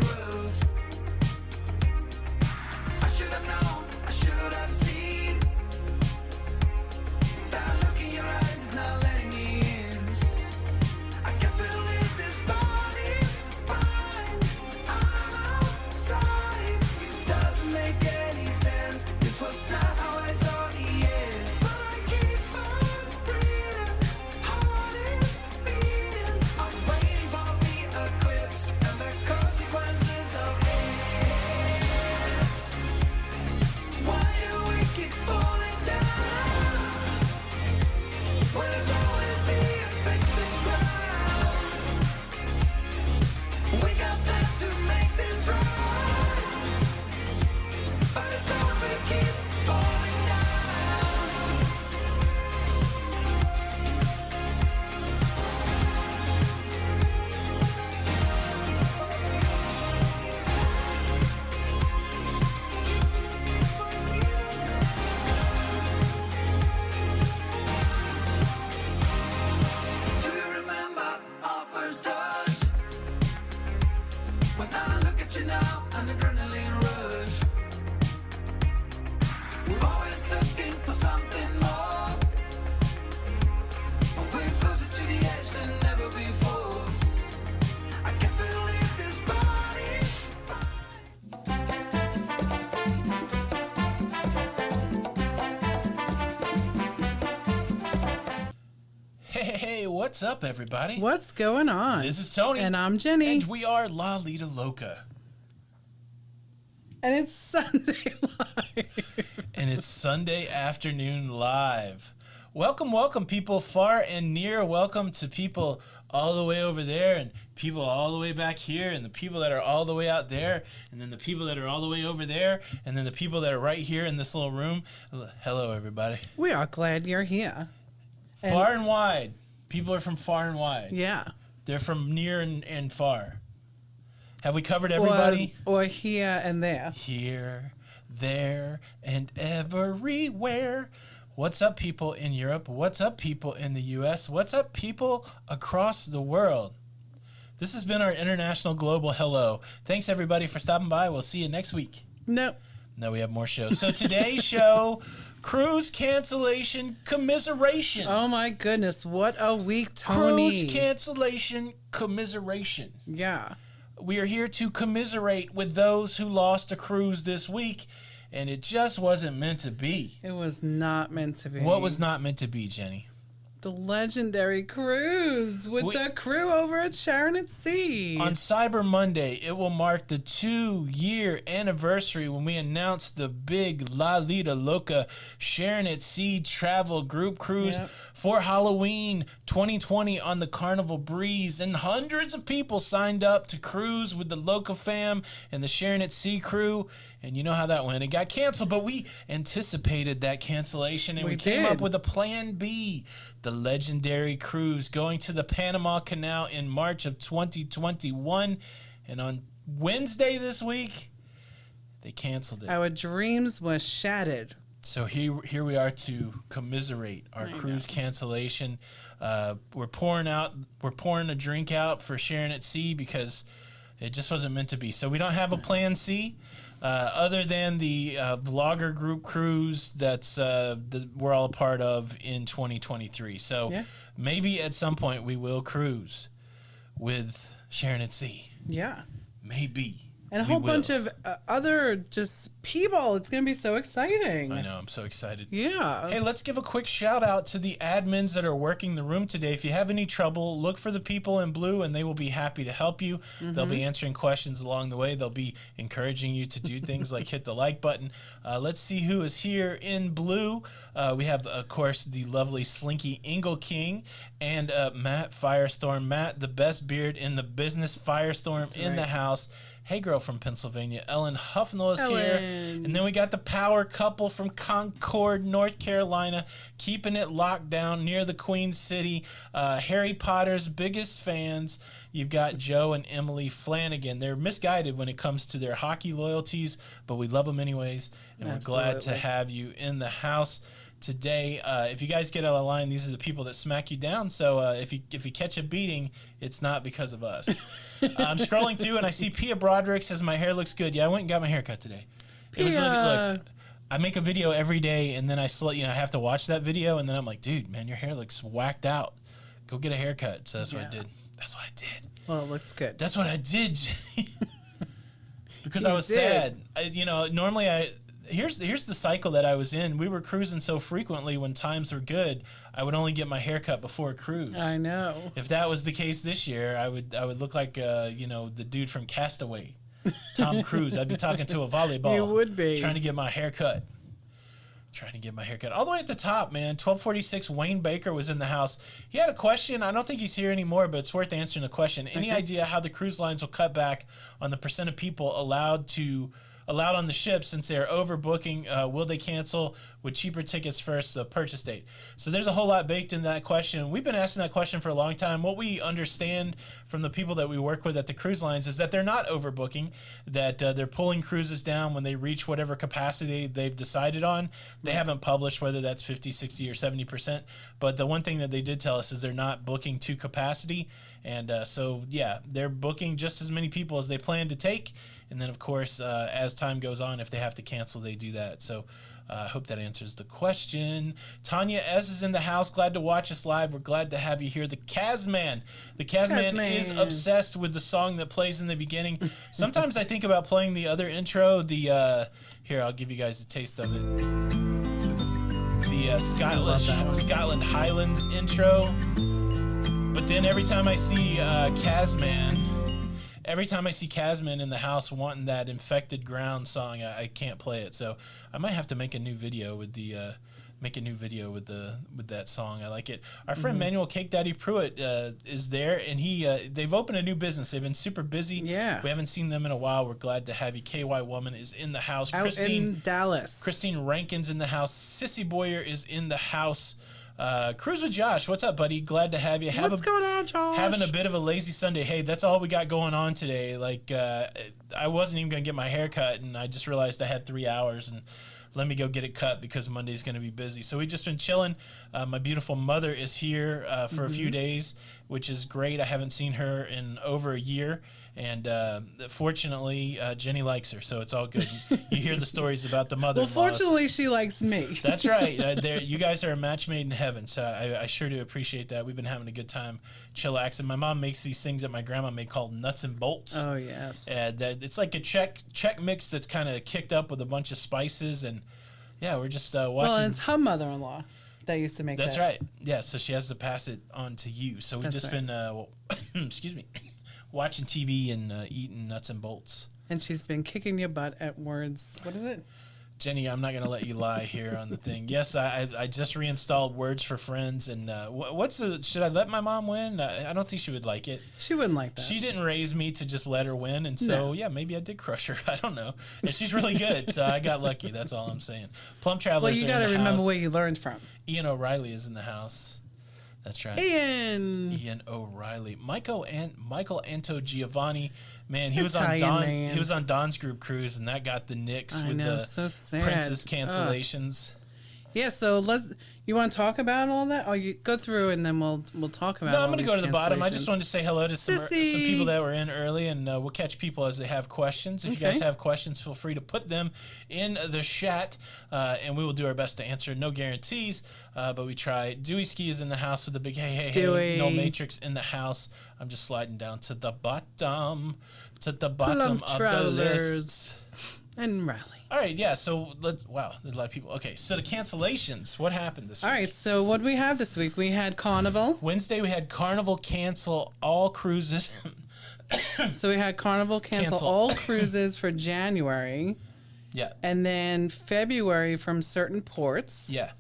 groove. I should have known, I should have seen. That look in your eyes is not letting me in. I can't believe this body's fine. I'm outside. It doesn't make any sense. This was not how I saw the end. But I keep on breathing. Heart is beating. I'm waiting for the eclipse and the consequences of it. Why do we keep falling down? When it's always the affected ground. We got time to make this right. But it's hard to keep falling down. Do you remember our first touch? When I look at you now, an adrenaline rush. We're always looking for something more. We're closer to the edge than ever before. I can't believe this body's Hey, what's up, everybody? What's going on? This is Tony. And I'm Jenny. And we are Lido Loca. And it's Sunday live. And it's Sunday afternoon live. Welcome, people far and near. Welcome to people all the way over there and people all the way back here and the people that are all the way out there and then the people that are all the way over there and then the people that are right here in this little room. Hello, everybody. We are glad you're here. And- Far and wide. People are from far and wide. Yeah. They're from near and far. Have we covered everybody? Or here and there. Here, there, and everywhere. What's up, people in Europe? What's up, people in the U.S.? What's up, people across the world? This has been our international global hello. Thanks, everybody, for stopping by. We'll see you next week. No. No, we have more shows. So today's show, cruise cancellation commiseration. Oh, my goodness. What a week, Tony. Cruise cancellation commiseration. Yeah. We are here to commiserate with those who lost a cruise this week, and it just wasn't meant to be. It was not meant to be. What was not meant to be, Jenny? The legendary cruise with the crew over at Sharon at Sea. On Cyber Monday, it will mark the 2-year anniversary when we announced the big Lido Loca Sharon at Sea travel group cruise for Halloween 2020 on the Carnival Breeze. And hundreds of people signed up to cruise with the locafam and the Sharon at Sea crew. And you know how that went. It got canceled, but we anticipated that cancellation, and we came up with a plan B. The legendary cruise going to the Panama Canal in March of 2021. And on Wednesday this week, they canceled it. Our dreams were shattered. So here we are to commiserate our cruise cancellation. We're pouring a drink out for Sharon at Sea because it just wasn't meant to be. So we don't have a plan C. Other than the vlogger group cruise that's we're all a part of in 2023. So maybe at some point we will cruise with Sharon at Sea. Yeah. Maybe. And a whole bunch of other just people. It's going to be so exciting. I know. I'm so excited. Yeah. Hey, let's give a quick shout out to the admins that are working the room today. If you have any trouble, look for the people in blue and they will be happy to help you. They'll be answering questions along the way. They'll be encouraging you to do things like hit the like button. Let's see who is here in blue. We have, of course, the lovely Slinky Ingle King and Matt Firestorm. Matt, the best beard in the business. Firestorm in the house. Hey Girl from Pennsylvania, Ellen Huffnell is here. And then we got the power couple from Concord, North Carolina, keeping it locked down near the Queen City. Harry Potter's biggest fans. You've got Joe and Emily Flanagan. They're misguided when it comes to their hockey loyalties, but we love them anyways, and we're glad to have you in the house today. If you guys get out of line, these are the people that smack you down. So if you catch a beating, it's not because of us. I'm scrolling through and I see Pia Broderick says my hair looks good. Yeah, I went and got my hair cut today. It was look. I make a video every day, and then I have to watch that video, and then I'm like, dude, man, your hair looks whacked out. Go get a haircut. So that's what I did. That's what I did. Well, it looks good. That's what I did. Because I was sad. Normally here's the cycle that I was in. We were cruising so frequently when times were good, I would only get my haircut before a cruise. I know. If that was the case this year, I would look like the dude from Castaway. Tom Cruise. I'd be talking to a volleyball. You would be. Trying to get my hair cut. All the way at the top, man. 1246 Wayne Baker was in the house. He had a question. I don't think he's here anymore, but it's worth answering the question. Any idea how the cruise lines will cut back on the percent of people allowed on the ship since they're overbooking? Will they cancel with cheaper tickets first, the purchase date? So there's a whole lot baked in that question. We've been asking that question for a long time. What we understand from the people that we work with at the cruise lines is that they're not overbooking, that they're pulling cruises down when they reach whatever capacity they've decided on. They haven't published whether that's 50, 60, or 70%. But the one thing that they did tell us is they're not booking to capacity. And they're booking just as many people as they plan to take. And then, of course, as time goes on, if they have to cancel, they do that. So I hope that answers the question. Tanya S. is in the house. Glad to watch us live. We're glad to have you here. The Kazman. The Kazman is obsessed with the song that plays in the beginning. Sometimes I think about playing the other intro. Here, I'll give you guys a taste of it. The Scotland Highlands intro. But then every time I see Kazman in the house wanting that Infected Ground song, I can't play it. So I might have to make a new video with that song. I like it. Our friend Manuel Cake Daddy Pruitt is there, and they've opened a new business. They've been super busy. Yeah, we haven't seen them in a while. We're glad to have you. KY Woman is in the house. In Dallas. Christine Rankin's in the house. Sissy Boyer is in the house. Cruise with Josh, what's up, buddy? Glad to have you. What's going on, Josh? Having a bit of a lazy Sunday. Hey, that's all we got going on today. Like, I wasn't even gonna get my hair cut, and I just realized I had 3 hours, and let me go get it cut because Monday's gonna be busy. So we just been chilling. My beautiful mother is here for a few days, which is great. I haven't seen her in over a year. And fortunately, Jenny likes her, so it's all good. You hear the stories about the mother-in-laws. Well, fortunately, she likes me. That's right. You guys are a match made in heaven, so I sure do appreciate that. We've been having a good time chillaxing. My mom makes these things that my grandma made called nuts and bolts. Oh, yes. It's like a Czech mix that's kind of kicked up with a bunch of spices, and yeah, we're just watching. Well, it's her mother-in-law that used to make that. That's right. Yeah, so she has to pass it on to you. So we've just been, excuse me, watching TV and eating nuts and bolts. And she's been kicking your butt at Words. What is it? Jenny, I'm not going to let you lie here on the thing. Yes, I just reinstalled Words for Friends. And should I let my mom win? I don't think she would like it. She wouldn't like that. She didn't raise me to just let her win. And so, yeah, maybe I did crush her. I don't know. And she's really good. So I got lucky. That's all I'm saying. Plum Travelers. Well, you got to remember where you learned from. Ian O'Reilly is in the house. That's right. Ian O'Reilly. Michael Anto Giovanni. Man, he was on Don. Man. He was on Don's group cruise, and that got the nicks with the so sad. Princess cancellations. Yeah, so you want to talk about all that? Or you go through and then we'll talk about. No, I'm going to go to the bottom. I just wanted to say hello to some people that were in early, and we'll catch people as they have questions. If you guys have questions, feel free to put them in the chat, and we will do our best to answer. No guarantees, but we try. Dewey Ski is in the house with the big hey. No Matrix in the house. I'm just sliding down to the bottom of the list. And Riley. All right, yeah, so there's a lot of people. Okay, so the cancellations, what happened this week? All right, so what do we have this week? We had Carnival. Wednesday, we had Carnival cancel all cruises. So we had Carnival cancel all cruises for January. Yeah. And then February from certain ports. Yeah.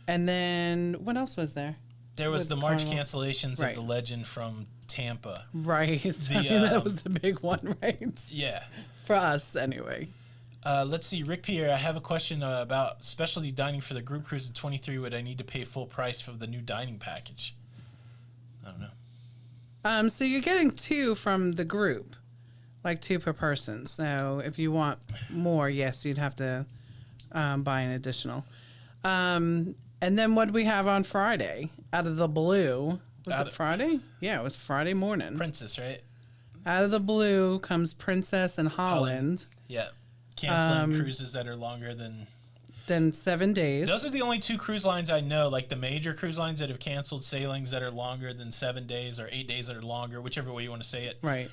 And then what else was there? There was the March cancellations of the Legend from Tampa. Right. That was the big one, right? Yeah. For us, anyway. Let's see. Rick Pierre, I have a question about specialty dining for the group cruise in 23. Would I need to pay full price for the new dining package? I don't know. So you're getting 2 from the group, like 2 per person. So if you want more, yes, you'd have to buy an additional. And then what do we have on Friday? Out of the blue. Was it Friday? Yeah, it was Friday morning. Princess, right? Out of the blue comes Princess and Holland. Yeah. Canceling cruises that are longer than 7 days. Those are the only 2 cruise lines I know, like the major cruise lines that have canceled sailings that are longer than 7 days or 8 days that are longer, whichever way you want to say it. Right.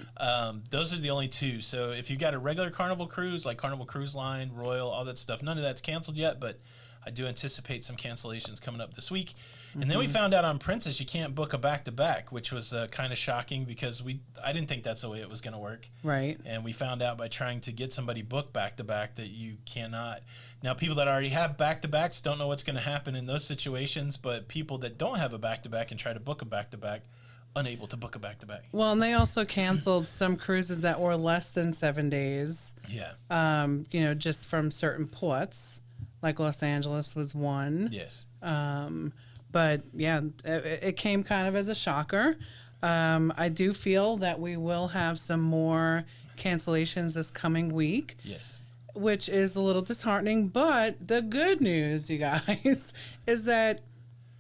Those are the only 2. So if you've got a regular Carnival cruise, like Carnival Cruise Line, Royal, all that stuff, none of that's canceled yet, but I do anticipate some cancellations coming up this week. And then we found out on Princess you can't book a back-to-back, which was kind of shocking because I didn't think that's the way it was going to work. Right. And we found out by trying to get somebody booked back-to-back that you cannot. Now, people that already have back-to-backs don't know what's going to happen in those situations, but people that don't have a back-to-back and try to book a back-to-back, unable to book a back-to-back. Well, and they also canceled some cruises that were less than 7 days. Yeah. Just from certain ports, like Los Angeles was one. Yes. But yeah, it came kind of as a shocker. I do feel that we will have some more cancellations this coming week. Yes. Which is a little disheartening. But the good news, you guys, is that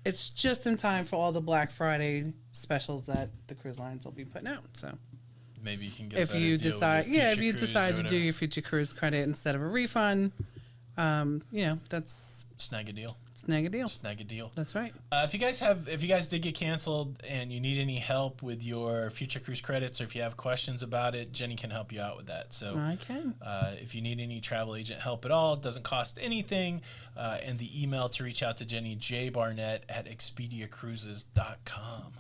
it's just in time for all the Black Friday specials that the cruise lines will be putting out. So maybe you can get if you decide, to do your future cruise credit instead of a refund, that's snag a deal. Snag a deal. Snag a deal. That's right. If you guys did get canceled and you need any help with your future cruise credits, or if you have questions about it, Jenny can help you out with that. So I can. If you need any travel agent help at all, it doesn't cost anything. And the email to reach out to Jenny, jbarnette@expediacruises.com.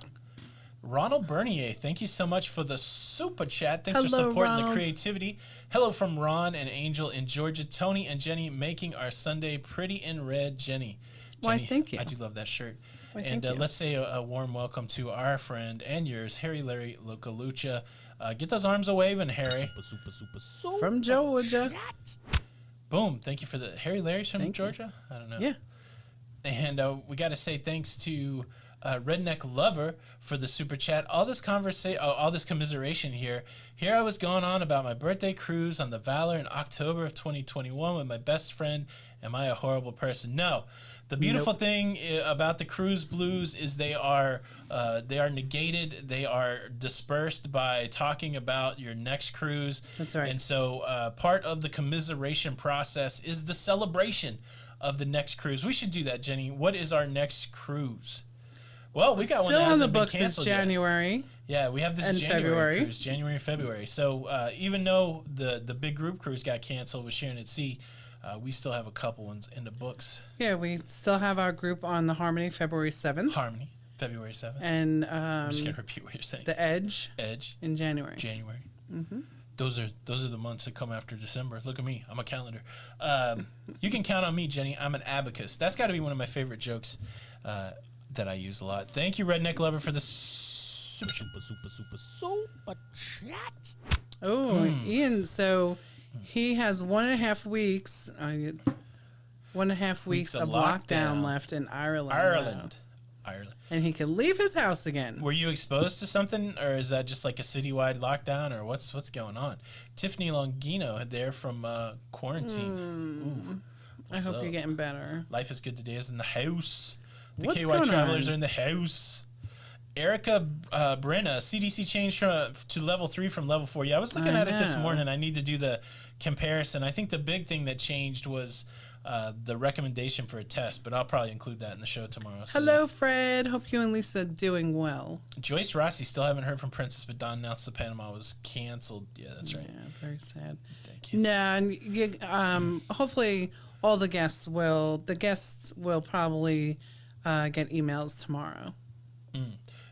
Ronald Bernier, thank you so much for the super chat. Thanks for supporting the creativity. Hello from Ron and Angel in Georgia. Tony and Jenny making our Sunday pretty in red. Jenny, why, thank you. I do love that shirt. Why, and let's say a warm welcome to our friend and yours, Harry Larry Localucha. Get those arms a waving, Harry. Super from Georgia. Boom. Thank you for the Harry Larry's from Georgia? I don't know. Yeah. And we got to say thanks to Redneck Lover for the super chat. All this commiseration here. Here I was going on about my birthday cruise on the Valor in October of 2021 with my best friend. Am I a horrible person? No. The beautiful thing about the cruise blues is they are negated. They are dispersed by talking about your next cruise. That's right. And so part of the commiseration process is the celebration of the next cruise. We should do that, Jenny. What is our next cruise? Well, we got one that hasn't been canceled yet. January. Yeah, we have this January cruise, January and February. So even though the big group cruise got canceled with Sharon at Sea, we still have a couple ones in the books. Yeah, we still have our group on the Harmony February 7th. Harmony, February 7th. And I'm just going to repeat what you're saying. The Edge. In January. Mm-hmm. Those are the months that come after December. Look at me. I'm a calendar. You can count on me, Jenny. I'm an abacus. That's got to be one of my favorite jokes that I use a lot. Thank you, Redneck Lover, for the super chat. Oh, Ian, so he has 1.5 weeks, 1.5 weeks of lockdown left in Ireland. And he can leave his house again. Were you exposed to something, or is that just like a citywide lockdown, or what's going on? Tiffany Longino there from quarantine. I hope you're getting better. Life is good today is in the house. The What's KY travelers are in the house. Erica Brenna, CDC changed to level 3 from level 4. Yeah, I was looking at it this morning. I need to do the comparison. I think the big thing that changed was the recommendation for a test, but I'll probably include that in the show tomorrow. So hello, Fred. Hope you and Lisa doing well. Joyce Rossi, still haven't heard from Princess, but Don announced the Panama was canceled. Yeah, that's right. Yeah, very sad. Thank you. No, and hopefully all the guests will probably get emails tomorrow.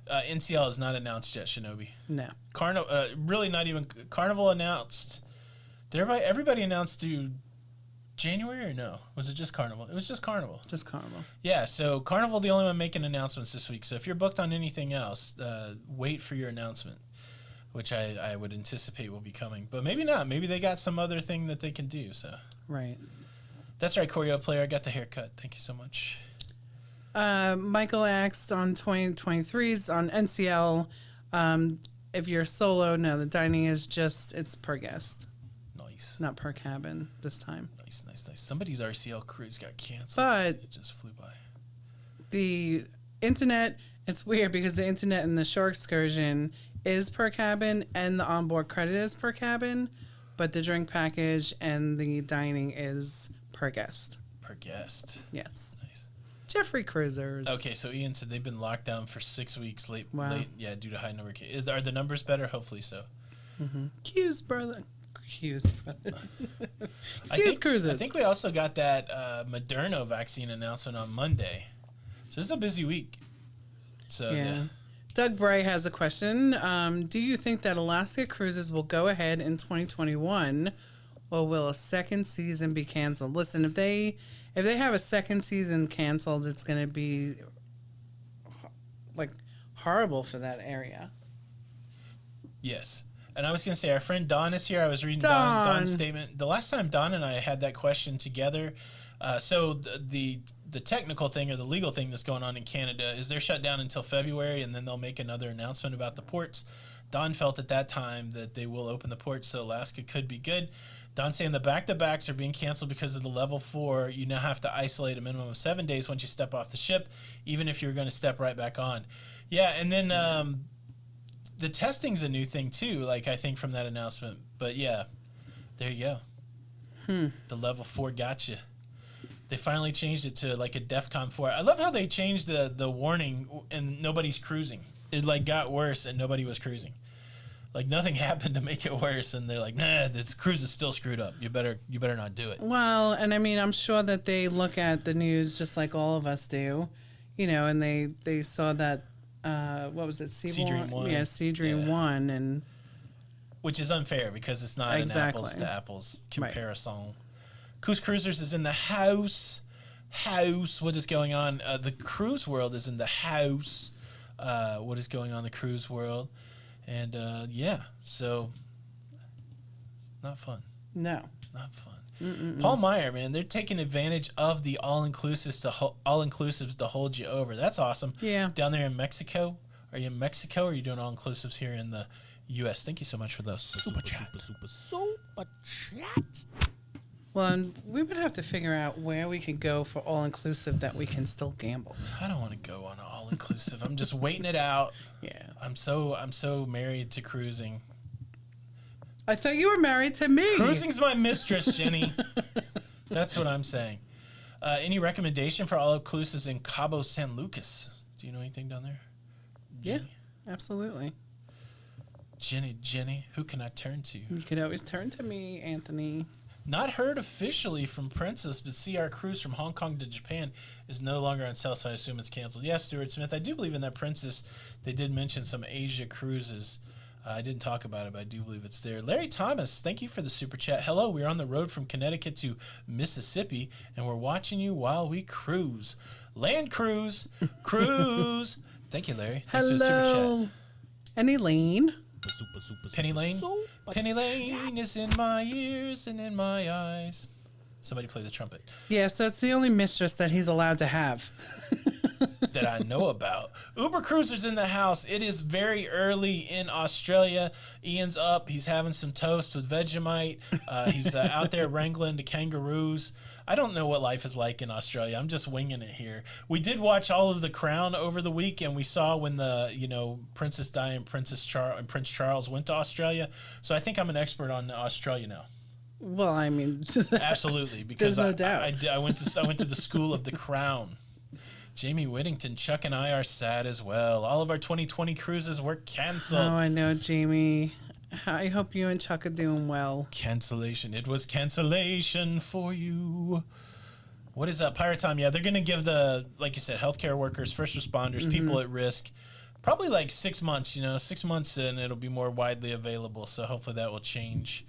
NCL is not announced yet, Shinobi. No. Really not even. Carnival announced. Did everybody announced to January or no? Was it just Carnival? It was just Carnival. Just Carnival. Yeah, so Carnival the only one making announcements this week. So if you're booked on anything else, wait for your announcement, which I would anticipate will be coming. But maybe not. Maybe they got some other thing that they can do. So right. That's right, Choreo Player. I got the haircut. Thank you so much. Michael asked on 2023's on NCL, if you're solo, no, the dining is it's per guest. Nice. Not per cabin this time. Nice. Somebody's RCL cruise got canceled. But it just flew by. The internet, it's weird because the internet in the shore excursion is per cabin and the onboard credit is per cabin, but the drink package and the dining is per guest. Per guest. Yes. Nice. Jeffrey Cruisers. Okay, so Ian said they've been locked down for 6 weeks late, yeah, due to high number of cases. Are the numbers better? Hopefully so. Hughes Cruises. Hughes Cruises. I think we also got that Moderna vaccine announcement on Monday. So this is a busy week. So yeah. Doug Bray has a question. Do you think that Alaska Cruises will go ahead in 2021, or will a second season be canceled? Listen, if they have a second season canceled, it's going to be like horrible for that area. Yes. And I was going to say, our friend Don is here. I was reading Don's statement. The last time Don and I had that question together, so the technical thing or the legal thing that's going on in Canada is they're shut down until February, and then they'll make another announcement about the ports. Don felt at that time that they will open the ports, so Alaska could be good. Don saying the back-to-backs are being canceled because of the level 4. You now have to isolate a minimum of 7 days once you step off the ship, even if you're going to step right back on. Yeah, and then the testing's a new thing too, like I think from that announcement. But yeah, there you go. The level 4 gotcha. They finally changed it to like a DEFCON 4. I love how they changed the warning and nobody's cruising. It like got worse and nobody was cruising. Like nothing happened to make it worse, and they're like, nah, this cruise is still screwed up. You better not do it. Well, and I mean, I'm sure that they look at the news just like all of us do, and they saw that what was it, Seadream 1? Yeah, Seadream 1, and which is unfair because it's not an apples to apples comparison. Right. Coos Cruisers is in the house. What is going on? The cruise world is in the house. What is going on in the cruise world? And yeah, so not fun. No, not fun. Mm-mm-mm. Paul Meyer, man, they're taking advantage of the all-inclusives to hold you over. That's awesome. Yeah. Down there in Mexico, are you in Mexico? Or are you doing all-inclusives here in the U.S.? Thank you so much for the super chat. Super chat. Well, and we would have to figure out where we could go for all-inclusive that we can still gamble. I don't want to go on all-inclusive. I'm just waiting it out. Yeah. I'm so married to cruising. I thought you were married to me. Cruising's my mistress, Jenny. That's what I'm saying. Any recommendation for all-inclusives in Cabo San Lucas? Do you know anything down there, Jenny? Yeah, absolutely. Jenny, who can I turn to? You can always turn to me, Anthony. Not heard officially from Princess, but CR Cruise from Hong Kong to Japan is no longer on sale, so I assume it's canceled. Yes, Stuart Smith, I do believe in that Princess. They did mention some Asia cruises. I didn't talk about it, but I do believe it's there. Larry Thomas, thank you for the super chat. Hello, we're on the road from Connecticut to Mississippi, and we're watching you while we cruise. Land cruise. Thank you, Larry. Thanks for the super chat. And Elaine. Penny Lane. Penny Lane is in my ears and in my eyes. Somebody play the trumpet. Yeah, so it's the only mistress that he's allowed to have. That I know about. Uber Cruisers in the house. It is very early in Australia. Ian's up. He's having some toast with Vegemite. He's out there wrangling the kangaroos. I don't know what life is like in Australia. I'm just winging it here. We did watch all of The Crown over the week, and we saw when the Princess Di and Prince Charles went to Australia. So I think I'm an expert on Australia now. Well, I mean, absolutely, because there's no doubt. I went to the school of The Crown. Jamie Whittington, Chuck and I are sad as well. All of our 2020 cruises were canceled. Oh, I know, Jamie. I hope you and Chuck are doing well. Cancellation. It was cancellation for you. What is up? Pirate Time. Yeah, they're going to give like you said, healthcare workers, first responders, people at risk, probably like 6 months, 6 months and it'll be more widely available. So hopefully that will change,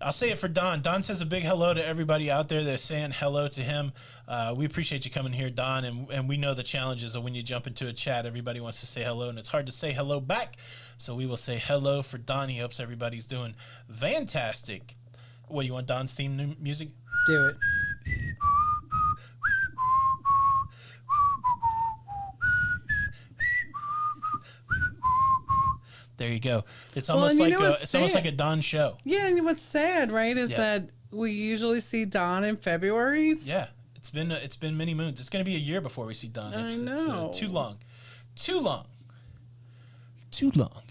I'll say it for Don. Don says a big hello to everybody out there. They're saying hello to him. We appreciate you coming here, Don, and we know the challenges of when you jump into a chat. Everybody wants to say hello, and it's hard to say hello back. So we will say hello for Don. He hopes everybody's doing fantastic. What, you want Don's theme music? Do it. There you go. It's Well, almost and you like know a, what's it's almost sad? like a Don show. Yeah, and what's sad, right, is Yeah. that we usually see Don in February. Yeah, it's been many moons. It's going to be a year before we see Don. It's know. too long. Too long. Too long.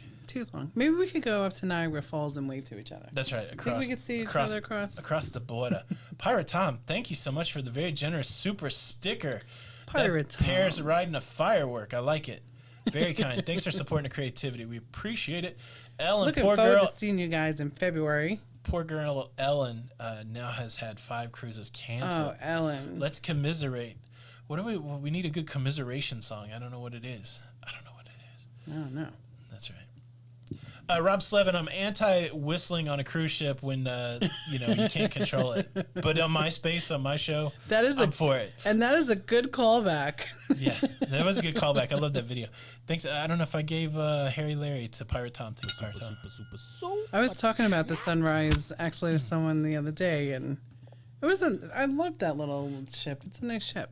Maybe we could go up to Niagara Falls and wave to each other. That's right. Think we could see each other across the border. Pirate Tom, thank you so much for the very generous super sticker. Pirate that Tom. pairs riding a firework. I like it. Very kind. Thanks for supporting the creativity. We appreciate it. Ellen, Looking poor forward girl. to seeing you guys in February. Poor girl Ellen now has had 5 cruises canceled. Oh, Ellen. Let's commiserate. What do we need a good commiseration song. I don't know what it is. I don't know. That's right. Rob Slevin, I'm anti-whistling on a cruise ship when you can't control it. But on MySpace, on my show, I'm for it. And that is a good callback. Yeah, that was a good callback. I love that video. Thanks. I don't know if I gave Harry Larry to Pirate Tom. To Pirate Tom. I was talking about the sunrise actually to someone the other day, and it was I love that little ship. It's a nice ship.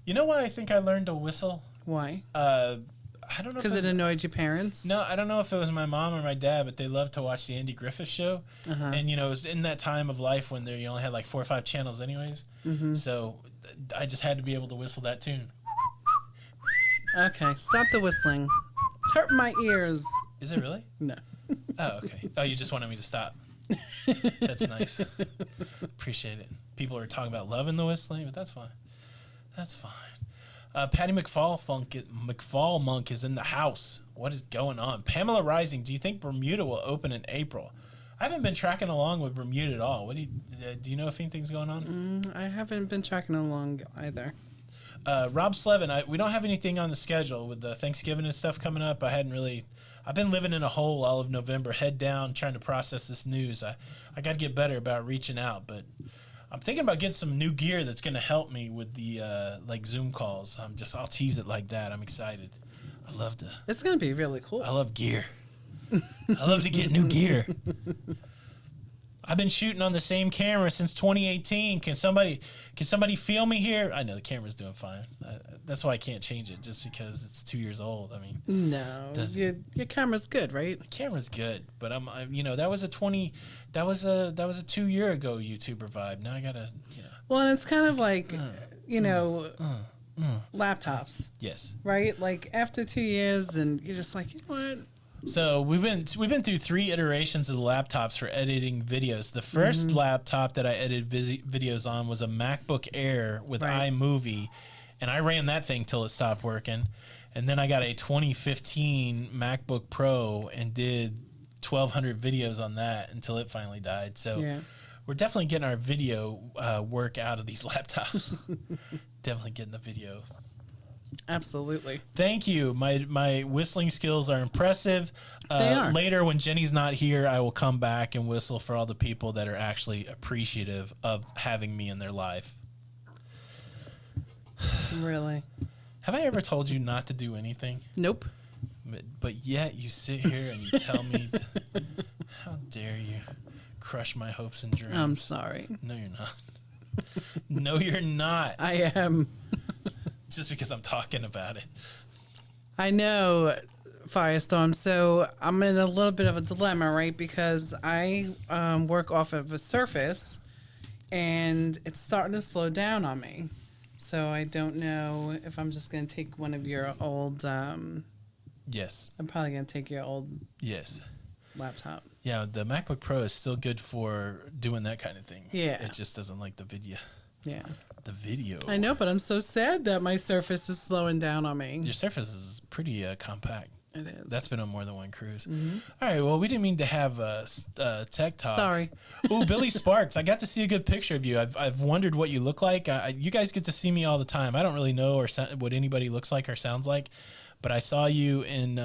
You know why I think I learned to whistle? Why? I don't know. Because it annoyed your parents? No, I don't know if it was my mom or my dad, but they loved to watch the Andy Griffith Show. And, it was in that time of life when you only had like 4 or 5 channels anyways. So I just had to be able to whistle that tune. Okay, stop the whistling. It's hurting my ears. Is it really? No. Oh, okay. Oh, you just wanted me to stop. That's nice. Appreciate it. People are talking about loving the whistling, but that's fine. That's fine. Patty McFall Monk is in the house. What is going on? Pamela Rising, do you think Bermuda will open in April? I haven't been tracking along with Bermuda at all. What do you know if anything's going on? I haven't been tracking along either. Rob Slevin, we don't have anything on the schedule with the Thanksgiving and stuff coming up. I've been living in a hole all of November, head down, trying to process this news. I got to get better about reaching out, but I'm thinking about getting some new gear that's going to help me with the like Zoom calls. I'll tease it like that. I'm excited. It's going to be really cool. I love gear. I love to get new gear. I've been shooting on the same camera since 2018. Can somebody feel me here? I know the camera's doing fine. That's why I can't change it, just because it's 2 years old. I mean, no, your camera's good, right? The camera's good, but that was a 2 year ago YouTuber vibe. Now I gotta, Well, and it's kind of like, laptops. Yes. Right? Like after 2 years, and you're just like, you know what? So we've been through 3 iterations of the laptops for editing videos. The first laptop that I edited videos on was a MacBook Air with iMovie, and I ran that thing till it stopped working. And then I got a 2015 MacBook Pro and did 1,200 videos on that until it finally died. So we're definitely getting our video work out of these laptops. Definitely getting the video. Absolutely. Thank you. My whistling skills are impressive. They are. Later, when Jenny's not here, I will come back and whistle for all the people that are actually appreciative of having me in their life. Really? Have I ever told you not to do anything? Nope. But yet you sit here and you tell me, how dare you crush my hopes and dreams? I'm sorry. No, you're not. No, you're not. I am. Just because I'm talking about it. I know, Firestorm. So I'm in a little bit of a dilemma, right? Because I work off of a Surface, and it's starting to slow down on me. So I don't know if I'm just going to take one of your old... Yes. I'm probably going to take your old laptop. Yeah, the MacBook Pro is still good for doing that kind of thing. Yeah. It just doesn't like the video. Yeah. The video. I know, but I'm so sad that my Surface is slowing down on me. Your Surface is pretty compact. It is. That's been on more than one cruise. All right, well, we didn't mean to have tech talk. Sorry. Ooh, Billy Sparks. I got to see a good picture of you. I've wondered what you look like. You guys get to see me all the time. I don't really know what anybody looks like or sounds like, but I saw you in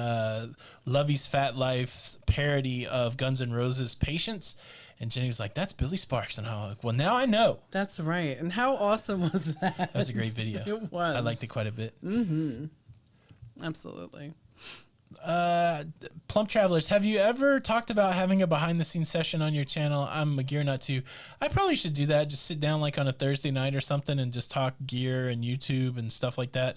Lovey's Fat Life's parody of Guns N' Roses' Patience. And Jenny was like, that's Billy Sparks. And I'm like, well, now I know. That's right. And how awesome was that? That was a great video. It was. I liked it quite a bit. Absolutely. Plump Travelers, have you ever talked about having a behind-the-scenes session on your channel? I'm a gear nut too. I probably should do that. Just sit down like on a Thursday night or something and just talk gear and YouTube and stuff like that.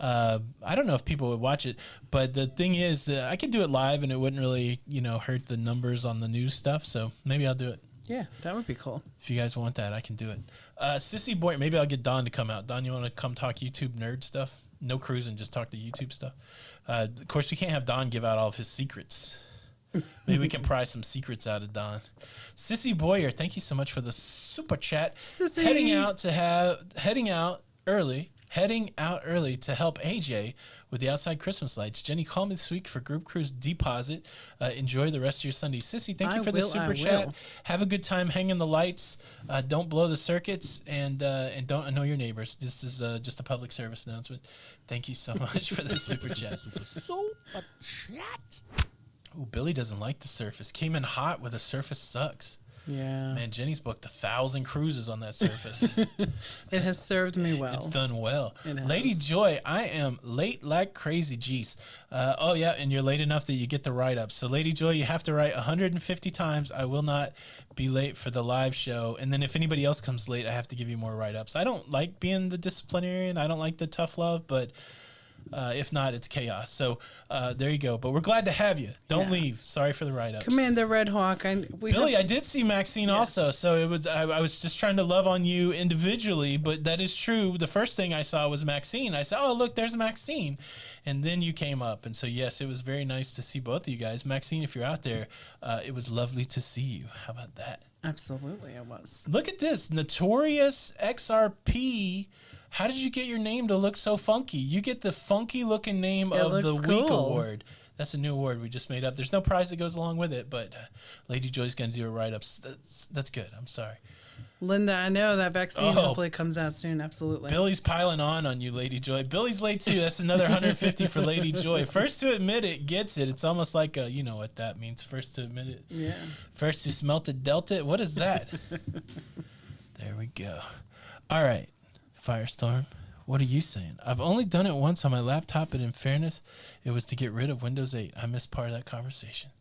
I don't know if people would watch it, but the thing is that I could do it live and it wouldn't really, hurt the numbers on the news stuff. So maybe I'll do it. Yeah, that would be cool. If you guys want that, I can do it. Sissy Boy, maybe I'll get Don to come out. Don, you want to come talk YouTube nerd stuff? No cruising, just talk to YouTube stuff. Of course, we can't have Don give out all of his secrets. Maybe we can pry some secrets out of Don. Sissy Boyer, thank you so much for the super chat. Sissy. Heading out early to help AJ with the outside Christmas lights. Jenny, call me this week for group cruise deposit. Enjoy the rest of your Sunday. Sissy, thank you for the super chat. Have a good time hanging the lights. Don't blow the circuits and don't annoy your neighbors. This is just a public service announcement. Thank you so much for the super chat. Super chat. Ooh, Billy doesn't like the surface. Came in hot with the surface sucks. Yeah. Man, Jenny's booked 1,000 cruises on that surface. It has served me well. It's done well. It has. Lady Joy, I am late like crazy. Jeez. Oh, yeah, and you're late enough that you get the write-up. So, Lady Joy, you have to write 150 times. I will not be late for the live show. And then if anybody else comes late, I have to give you more write-ups. I don't like being the disciplinarian. I don't like the tough love, but... if not, it's chaos. So there you go. But we're glad to have you. Don't leave. Sorry for the write-ups. Commander Red Hawk. Billy, I did see Maxine also. So it was. I was just trying to love on you individually, but that is true. The first thing I saw was Maxine. I said, "Oh, look, there's Maxine," and then you came up. And so yes, it was very nice to see both of you guys. Maxine, if you're out there, it was lovely to see you. How about that? Absolutely, it was. Look at this, Notorious XRP. How did you get your name to look so funky? You get the funky looking name of the week award. That's a new award we just made up. There's no prize that goes along with it, but Lady Joy's going to do a write-up. That's good. I'm sorry. Linda, I know that vaccine hopefully comes out soon. Absolutely. Billy's piling on you, Lady Joy. Billy's late too. That's another 150 for Lady Joy. First to admit it gets it. It's almost like a, you know what that means. First to admit it. Yeah. First to smelt it, dealt it. What is that? There we go. All right. Firestorm, what are you saying? I've only done it once on my laptop, and in fairness, it was to get rid of Windows 8. I missed part of that conversation.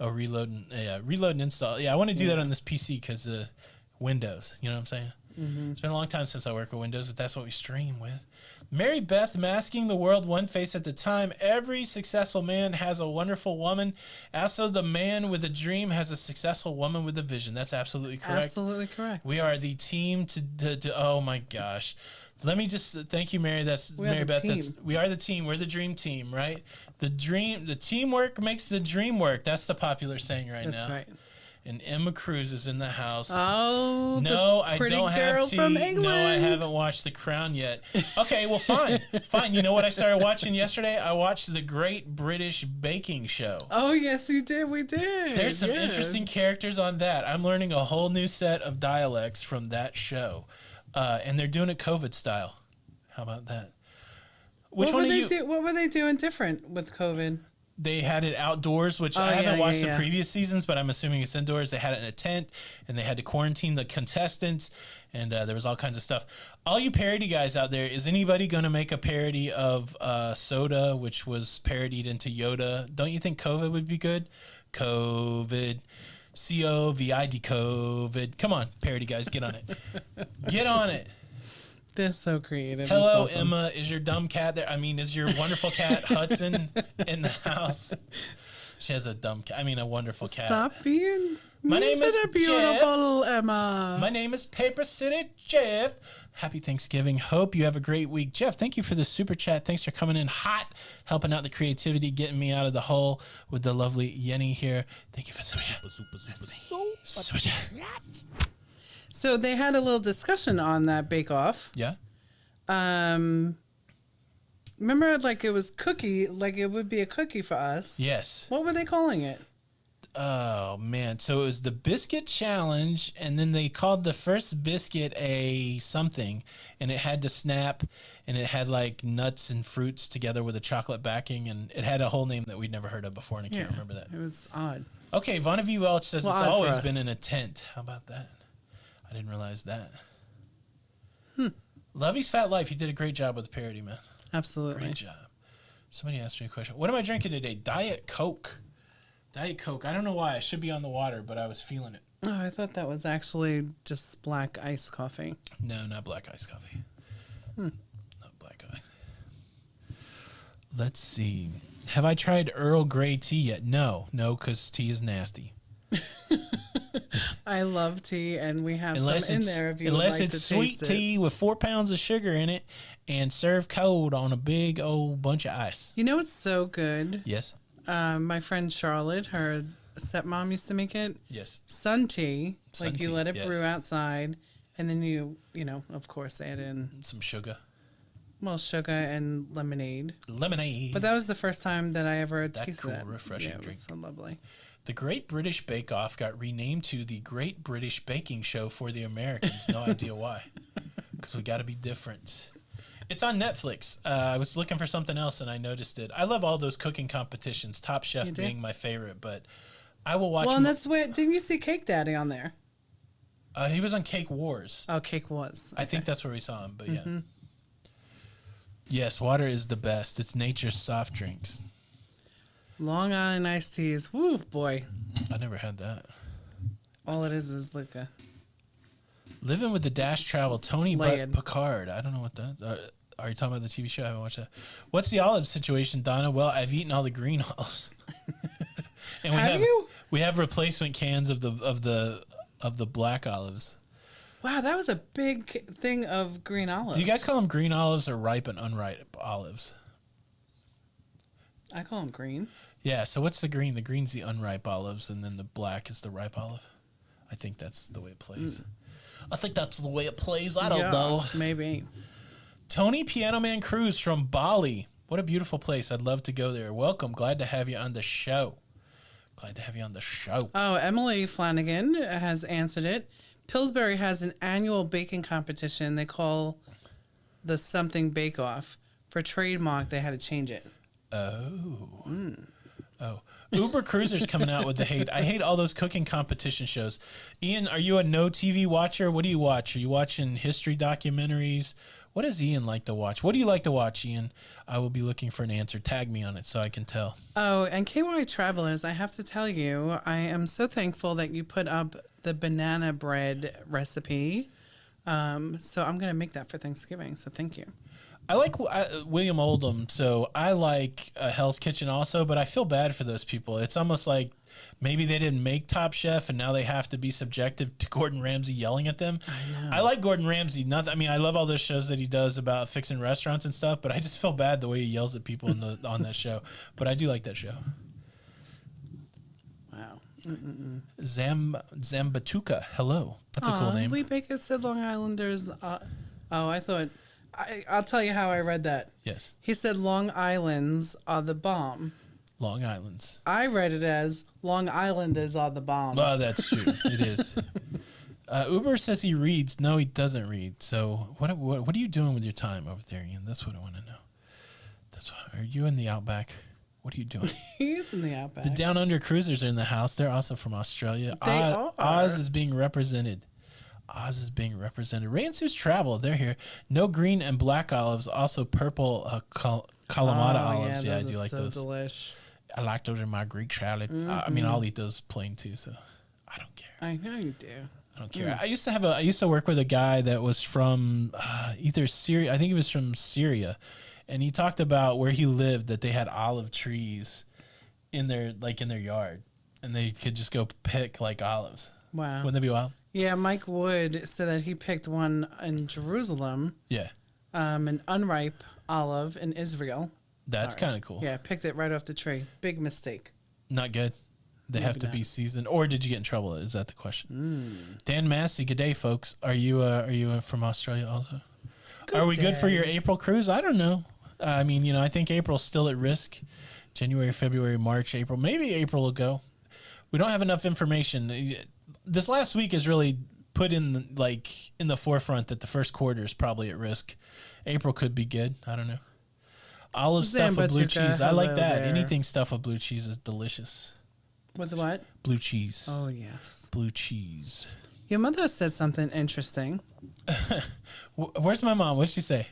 Oh, reload and install. Yeah, I want to do that on this PC because Windows. You know what I'm saying? Mm-hmm. It's been a long time since I worked with Windows, but that's what we stream with. Mary Beth, masking the world one face at a time. Every successful man has a wonderful woman. Also, the man with a dream has a successful woman with a vision. That's absolutely correct. Absolutely correct. We are the team to oh my gosh. Let me just thank you, Mary. That's Mary Beth. We are the team. We're the dream team, right? The teamwork makes the dream work. That's the popular saying now. That's right. And Emma Cruz is in the house. Oh, no, I don't have tea. From England. No, I haven't watched The Crown yet. Okay, well, fine. Fine. You know what I started watching yesterday? I watched the Great British Baking Show. Oh, yes, you did. We did. There's some interesting characters on that. I'm learning a whole new set of dialects from that show. And they're doing it COVID style. How about that? What were they doing different with COVID? They had it outdoors, which I haven't watched the previous seasons, but I'm assuming it's indoors. They had it in a tent, and they had to quarantine the contestants, and there was all kinds of stuff. All you parody guys out there, is anybody going to make a parody of Soda, which was parodied into Yoda? Don't you think COVID would be good? COVID. COVID. COVID. Come on, parody guys, get on it. Get on it. They're so creative. Hello, awesome. Emma. Is your dumb cat there? I mean, is your wonderful cat Hudson in the house? She has a dumb cat. I mean, a wonderful cat. Stop being My name is beautiful Jeff. Emma. My name is Paper City Jeff. Happy Thanksgiving. Hope you have a great week. Jeff, thank you for the super chat. Thanks for coming in hot, helping out the creativity, getting me out of the hole with the lovely Yenny here. Thank you for the super chat. So they had a little discussion on that bake-off. Yeah. Remember, like it was cookie, like it would be a cookie for us. Yes. What were they calling it? Oh, man. So it was the biscuit challenge, and then they called the first biscuit a something, and it had to snap, and it had like nuts and fruits together with a chocolate backing, and it had a whole name that we'd never heard of before, and I can't remember that. It was odd. Okay, Vonnegut Welch says it's always been in a tent. How about that? I didn't realize that. Lovey's Fat Life, you did a great job with the parody, man. Absolutely. Great job. Somebody asked me a question. What am I drinking today? Diet Coke. Diet Coke. I don't know why. I should be on the water, but I was feeling it. Oh, I thought that was actually just black iced coffee. No, not black iced coffee. Not black ice. Let's see. Have I tried Earl Grey tea yet? No, because tea is nasty. I love tea, and we have some in there if you would unless like it's to taste sweet tea with 4 pounds of sugar in it and served cold on a big old bunch of ice. You know what's so good? Yes. My friend Charlotte, her stepmom used to make it. Yes. Sun tea. Sun like you tea, let it yes. brew outside, and then you know, of course, add in Some sugar. well, sugar and lemonade. Lemonade. But that was the first time that I ever That tasted cool, that. refreshing yeah, it drink. was so lovely. The Great British Bake Off got renamed to the Great British Baking Show for the Americans. No idea why. Because we got to be different. It's on Netflix. I was looking for something else and I noticed it. I love all those cooking competitions, Top Chef You do? being my favorite, but I will watch. Well, and that's where didn't you see Cake Daddy on there? He was on Cake Wars. Oh, Cake was. I think that's where we saw him, but yeah. Yes, water is the best. It's nature's soft drinks. Long Island iced teas. Woo, boy. I never had that. All it is liquor. Living with the Dash Travel, Tony Layered. Picard. I don't know what that. Are you talking about the TV show? I haven't watched that. What's the olive situation, Donna? Well, I've eaten all the green olives. And Have you? We have replacement cans of the black olives. Wow, that was a big thing of green olives. Do you guys call them green olives or ripe and unripe olives? I call them green. Yeah. So what's the green? The green's the unripe olives, and then the black is the ripe olive. I think that's the way it plays. I think that's the way it plays. I don't know. Maybe. Tony Piano Man Cruz from Bali. What a beautiful place. I'd love to go there. Welcome. Glad to have you on the show. Glad to have you on the show. Oh, Emily Flanagan has answered it. Pillsbury has an annual baking competition they call the Something Bake Off. For trademark, they had to change it. Oh. Oh. Uber Cruiser's coming out with the hate. I hate all those cooking competition shows. Ian, are you a no TV watcher? What do you watch? Are you watching history documentaries? What does Ian like to watch? What do you like to watch, Ian? I will be looking for an answer. Tag me on it so I can tell. Oh, and KY Travelers, I have to tell you, I am so thankful that you put up the banana bread recipe. So I'm going to make that for Thanksgiving. So thank you. I like William Oldham, so I like Hell's Kitchen also, but I feel bad for those people. It's almost like maybe they didn't make Top Chef and now they have to be subjected to Gordon Ramsay yelling at them. I know. I like Gordon Ramsay. I mean, I love all those shows that he does about fixing restaurants and stuff, but I just feel bad the way he yells at people on that show. But I do like that show. Wow. Zambatuka. Hello. That's a cool name. Lee Baker said Long Islanders. I thought... I'll tell you how I read that. Yes. He said Long Islands are the bomb. Long Islands. I read it as Long Islanders are the bomb. Well, that's true. It is. Uber says he reads. No, he doesn't read. So what are you doing with your time over there, Ian? That's what I want to know. Are you in the Outback? What are you doing? He's in the Outback. The Down Under Cruisers are in the house. They're also from Australia. They are. Oz is being represented. Ransu's Travel. They're here. No green and black olives. Also purple Kalamata olives. Yeah, I do like those. Delish. I like those in my Greek salad. I mean, I'll eat those plain too. So I don't care. I know you do. I don't care. I used to work with a guy that was from either Syria. I think he was from Syria, and he talked about where he lived that they had olive trees in their yard, and they could just go pick like olives. Wow. Wouldn't that be wild? Yeah, Mike Wood said that he picked one in Jerusalem, Yeah, an unripe olive in Israel. that's Sorry. kind of cool. Yeah, picked it right off the tree. Big mistake. Not good. They have Maybe to not. be seasoned, or did you get in trouble? Is that the question? Dan Massey, good day, folks. Are you from Australia also? Good Are we good for day. your April cruise? I don't know. I mean, I think April's still at risk. January, February, March, April. Maybe April will go. We don't have enough information. This last week is really put in the forefront that the first quarter is probably at risk. April could be good. I don't know. Olive stuff with blue Zambatuka, cheese. I like hello that. there. Anything stuffed with blue cheese is delicious. With what? Blue cheese. Oh, yes. Blue cheese. Your mother said something interesting. Where's my mom? What'd she say?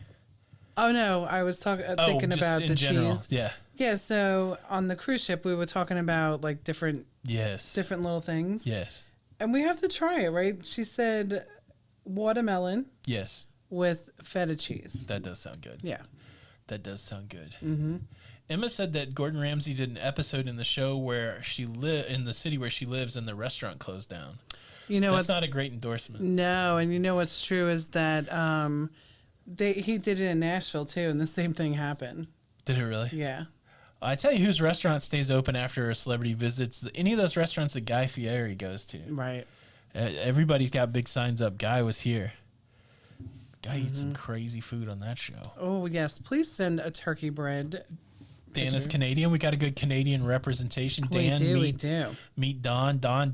Oh no, I was thinking just about in the general. cheese. Yeah. Yeah, so on the cruise ship, we were talking about like different little things. Yes. And we have to try it, right? She said watermelon Yes. with feta cheese. That does sound good. Yeah. That does sound good. Mm-hmm. Emma said that Gordon Ramsay did an episode in the show where she in the city where she lives and the restaurant closed down. You know That's not a great endorsement. No, and you know what's true is that he did it in Nashville too, and the same thing happened. Did it really? Yeah. I tell you whose restaurant stays open after a celebrity visits. Any of those restaurants that Guy Fieri goes to. Right. Everybody's got big signs up. Guy was here. Guy eats some crazy food on that show. Oh, yes. Please send a turkey bread. Dan is Canadian. We got a good Canadian representation. Dan, we do. Meet Don. Don.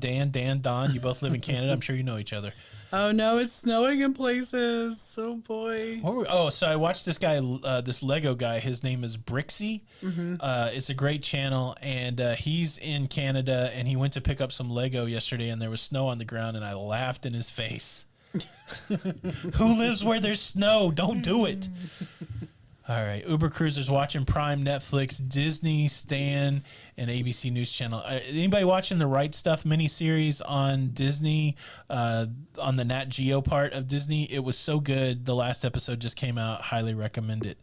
You both live in Canada. I'm sure you know each other. Oh, no, it's snowing in places. Oh, boy. So I watched this guy, this Lego guy. His name is Brixie. It's a great channel, and he's in Canada, and he went to pick up some Lego yesterday, and there was snow on the ground, and I laughed in his face. Who lives where there's snow? Don't do it. All right, Uber Cruisers watching Prime, Netflix, Disney, Stan, and ABC News Channel. Anybody watching the Right Stuff miniseries on Disney, on the Nat Geo part of Disney? It was so good. The last episode just came out. Highly recommend it.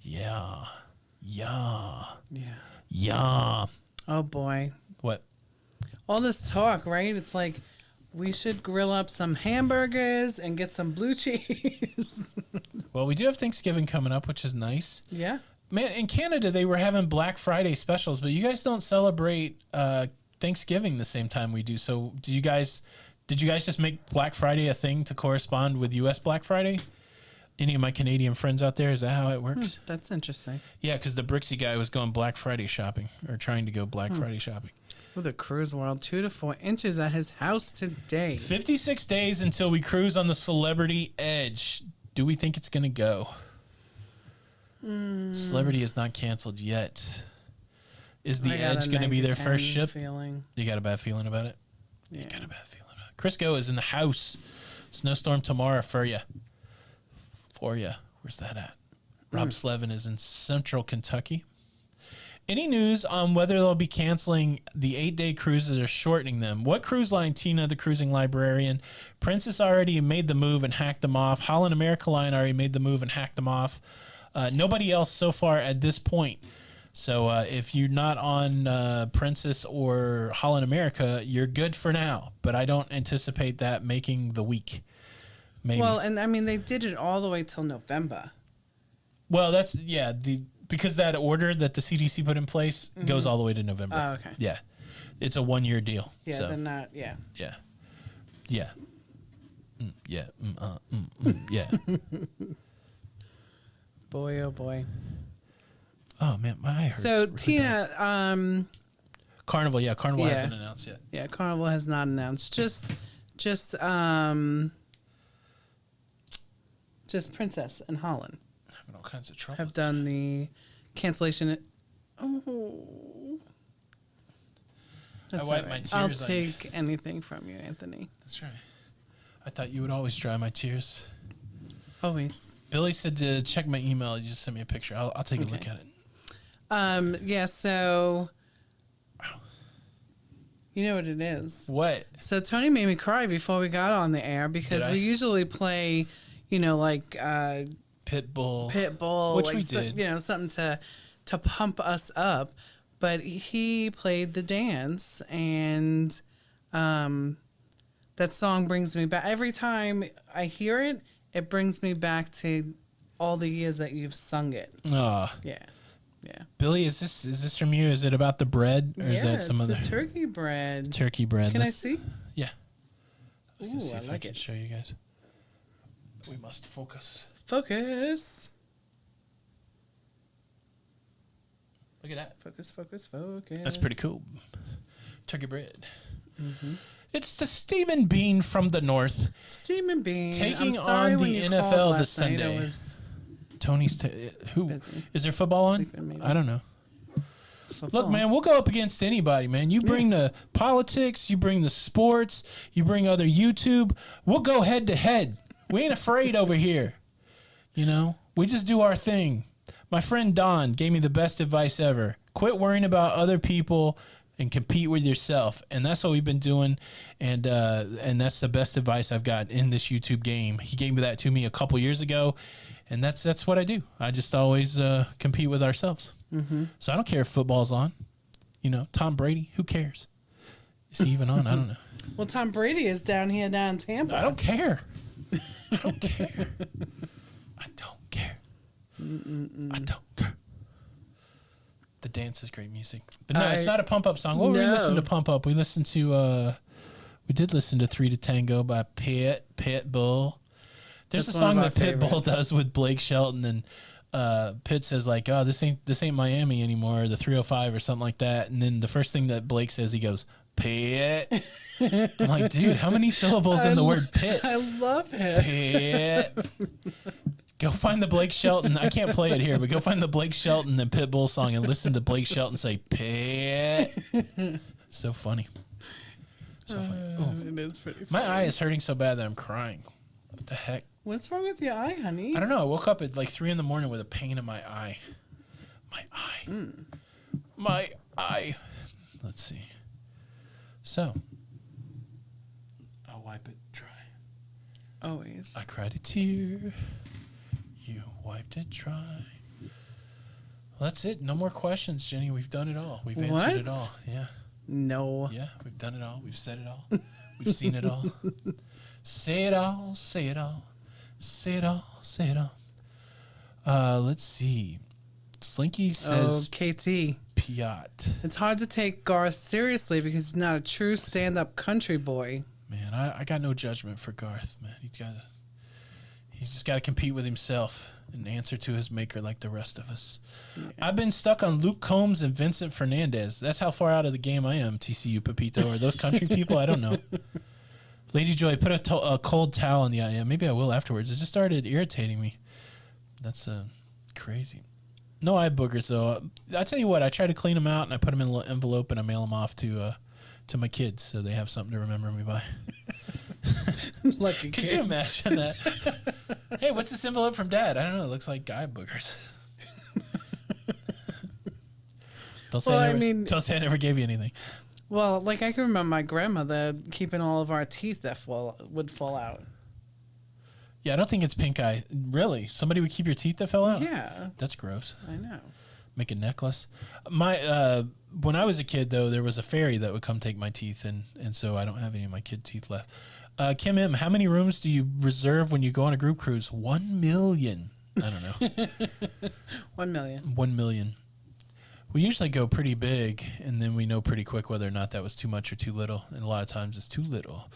Yeah. Oh, boy. What? All this talk, right? It's like we should grill up some hamburgers and get some blue cheese. Well, we do have Thanksgiving coming up, which is nice. Yeah. Man, in Canada, they were having Black Friday specials, but you guys don't celebrate Thanksgiving the same time we do. So did you guys just make Black Friday a thing to correspond with U.S. Black Friday? Any of my Canadian friends out there, is that how it works? That's interesting. Yeah, because the Brixie guy was going Black Friday shopping, or trying to go Black Friday shopping. With the Cruise World, 2 to 4 inches at his house today. 56 days until we cruise on the Celebrity Edge. Do we think it's going to go? Celebrity is not canceled yet. Is the Edge going to be their first ship? Feeling. You got a bad feeling about it? Yeah. You got a bad feeling about it. Crisco is in the house. Snowstorm tomorrow for you. Where's that at? Rob Slevin is in Central Kentucky. Any news on whether they'll be canceling the 8-day cruises or shortening them? What cruise line, Tina, the cruising librarian? Princess already made the move and hacked them off. Holland America Line already made the move and hacked them off. Nobody else so far at this point. So if you're not on Princess or Holland America, you're good for now. But I don't anticipate that making the week. Maybe. Well, and I mean, they did it all the way till November. Well, that's, yeah, because that order that the CDC put in place goes all the way to November. Oh, okay. Yeah. It's a 1-year deal. Yeah, so. they're not, yeah. Yeah. Yeah. Yeah. Yeah. Boy, oh boy. Oh, man, my eye hurts. So, really Tina, bad. Carnival, Carnival yeah. hasn't announced yet. Yeah, Carnival has not announced. Just Princess and Holland Having all kinds of trouble. have done the cancellation. Oh. I wipe my tears I'll on you. take anything from you, Anthony. That's right. I thought you would always dry my tears. Always. Billy said to check my email. You just sent me a picture. I'll take a look at it. Yeah, so you know what it is. What? So Tony made me cry before we got on the air because we usually play, like Pitbull. Pitbull, Which like we did. Something to pump us up. But he played the dance, and that song brings me back. Every time I hear it, it brings me back to all the years that you've sung it. Oh. Yeah. Billy, is this from you? Is it about the bread, or is that some other? It's the turkey bread. Turkey bread. Can I see? Yeah. I was gonna see I if like I can it. show you guys. We must focus. Focus. Look at that. Focus. That's pretty cool. Turkey bread. Mm-hmm. It's the Stephen Bean from the North. Stephen Bean. Taking I'm sorry on when the you NFL called this last night. Sunday. I was Tony's who busy. is there football on? Sleeping, maybe. I don't know. football. Look, man, we'll go up against anybody, man. You bring the politics, you bring the sports, you bring other YouTube. We'll go head to head. We ain't afraid over here. We just do our thing. My friend Don gave me the best advice ever. Quit worrying about other people and compete with yourself. And that's what we've been doing. And that's the best advice I've got in this YouTube game. He gave me that to me a couple years ago. And that's what I do. I just always compete with ourselves. So I don't care if football's on. You know, Tom Brady, who cares? Is he even on? I don't know. Well, Tom Brady is down here down in Tampa. I don't care. I don't care. I don't care. I don't care. The dance is great music. But no, it's not a pump up song. What were we listening to pump up? We listened to we did listen to 3 to Tango by Pitbull. There's a song that Pitbull does with Blake Shelton, and Pitt says like, "Oh, this ain't Miami anymore," or the 305 or something like that. And then the first thing that Blake says, he goes, "Pitt." I'm like, dude, how many syllables in the word pit? I love him. Pit. Go find the Blake Shelton. I can't play it here, but go find the Blake Shelton and Pitbull song and listen to Blake Shelton say pit. So funny. So funny. It is pretty funny. My eye is hurting so bad that I'm crying. What the heck? What's wrong with your eye, honey? I don't know. I woke up at like 3 a.m. with a pain in my eye. My eye. My eye. Let's see. So, I'll wipe it dry. Always. I cried a tear. You wiped it dry. Well, that's it. No more questions, Jenny. We've done it all. We've answered it all. Yeah. No. Yeah, we've done it all. We've said it all. We've seen it all. Say it all. Say it all. Say it all. Say it all. Let's see. Slinky says, KT. Piat. It's hard to take Garth seriously because he's not a true stand-up country boy. Man, I got no judgment for Garth, man. He's just got to compete with himself and answer to his maker like the rest of us. Yeah. I've been stuck on Luke Combs and Vincent Fernandez. That's how far out of the game I am, TCU Pepito. Are those country people? I don't know. Lady Joy, put a cold towel on the eye. Yeah, maybe I will afterwards. It just started irritating me. That's crazy. No eye boogers, though. I tell you what, I try to clean them out, and I put them in a little envelope, and I mail them off to my kids so they have something to remember me by. Lucky Could kids. you imagine that? Hey, what's this envelope from Dad? I don't know. It looks like eye boogers. Don't say I never gave you anything. Well, like I can remember my grandmother keeping all of our teeth that would fall out. Yeah, I don't think it's pink eye. Really? Somebody would keep your teeth that fell out? Yeah. That's gross. I know. Make a necklace. When I was a kid, though, there was a fairy that would come take my teeth, and so I don't have any of my kid teeth left. Kim M., how many rooms do you reserve when you go on a group cruise? 1 million. I don't know. 1 million. 1 million. We usually go pretty big, and then we know pretty quick whether or not that was too much or too little. And a lot of times it's too little.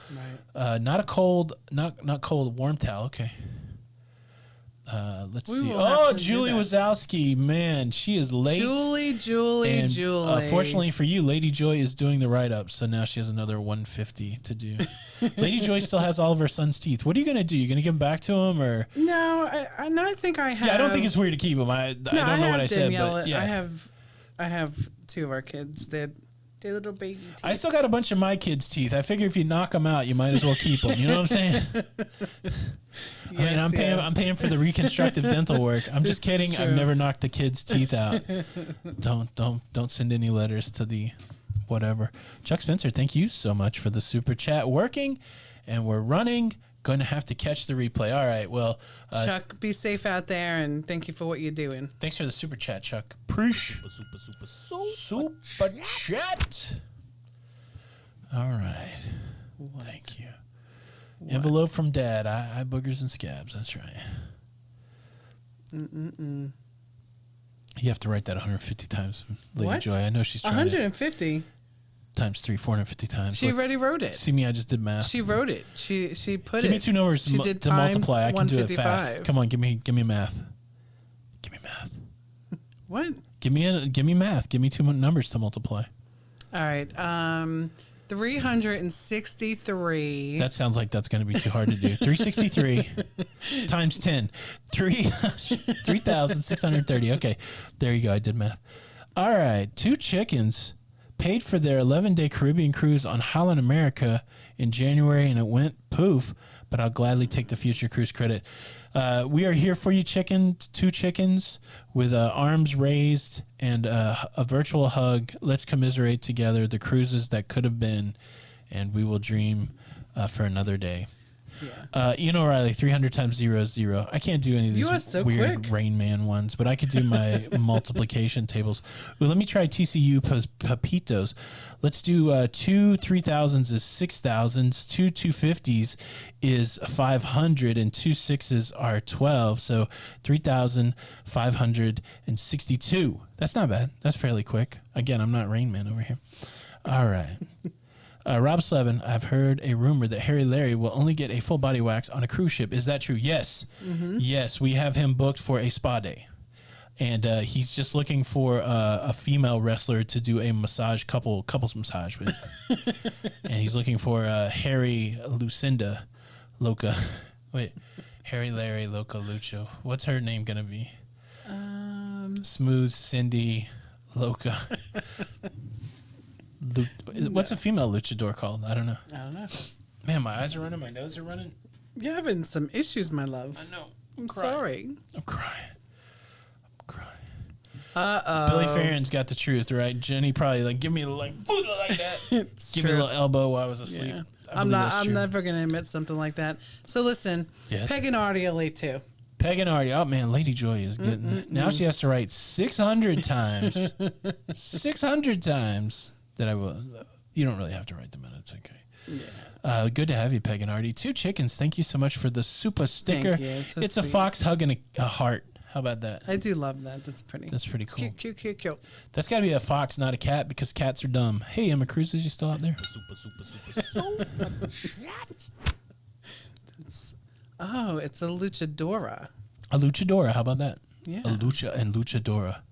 Right. Not cold, warm towel. Okay. Let's see. Oh, Julie Wazowski, man, she is late. Julie. Fortunately for you, Lady Joy is doing the write-up, so now she has another 150 to do. Lady Joy still has all of her son's teeth. What are you going to do? You going to give them back to him, or no? I think I have. Yeah, I don't think it's weird to keep them. I don't know what I said, but yeah. I have 2 of our kids. They're little baby teeth. I still got a bunch of my kids' teeth. I figure if you knock them out, you might as well keep them. You know what I'm saying? I'm paying for the reconstructive dental work. I'm just kidding. I've never knocked the kids' teeth out. Don't send any letters to the whatever. Chuck Spencer, thank you so much for the super chat. Working, and we're running. Going to have to catch the replay. All right. Well, Chuck, be safe out there, and thank you for what you're doing. Thanks for the super chat, Chuck. Super chat. All right. What? Thank you. What? Envelope from Dad. Eye boogers and scabs. That's right. You have to write that 150 times, Lady Joy. I know she's trying 150? Times 3, 450 times. She already wrote it. See me, I just did math. She wrote it. She put it. Give me 2 numbers to multiply. I can do it fast. Come on, give me math. Give me math. What? Give me math. Give me 2 numbers to multiply. All right. 363. That sounds like that's going to be too hard to do. 363 times 10. 3,630. Okay. There you go. I did math. All right. 2 chickens paid for their 11-day Caribbean cruise on Holland America in January, and it went poof, but I'll gladly take the future cruise credit. We are here for you, chicken. 2 chickens with arms raised and a virtual hug. Let's commiserate together the cruises that could have been, and we will dream for another day. Yeah. Ian O'Reilly, 300 times 0 is 0. I can't do any of these weird Rain Man ones, but I could do my multiplication tables. Ooh, let me try TCU Papitos. Let's do 2 3,000s is 6,000s, 2 250s is 500, and 2 6s are 12. So 3,562. That's not bad. That's fairly quick. Again, I'm not Rain Man over here. All right. Rob Slevin, I've heard a rumor that Harry Larry will only get a full body wax on a cruise ship. Is that true? Yes. Yes, we have him booked for a spa day. And he's just looking for a female wrestler to do a massage, couples massage with. And he's looking for Harry Lucinda Loca. Wait, Harry Larry Loca Lucho. What's her name going to be? Smooth Cindy Loca. What's a female luchador called? I don't know. Man, my eyes are running. My nose are running. You're having some issues, my love. I know. I'm sorry. I'm crying. Billy Farron's got the truth, right? Jenny probably like give me like food like that. Give me a little elbow while I was asleep. Yeah. I'm never gonna admit something like that. So listen, yes. Peg and Artie are late too. Peg and Artie. Oh man, Lady Joy is getting it. Now she has to write 600 times. 600 times. That I will. You don't really have to write them in. It's okay. Yeah. Good to have you, Peg and Artie. 2 chickens. Thank you so much for the super sticker. Thank you. It's a fox hugging a heart. How about that? I do love that. That's pretty. That's pretty cool. Cute. That's got to be a fox, not a cat, because cats are dumb. Hey, Emma Cruz, is you still out there? It's a luchadora. A luchadora. How about that? Yeah. A lucha and luchadora.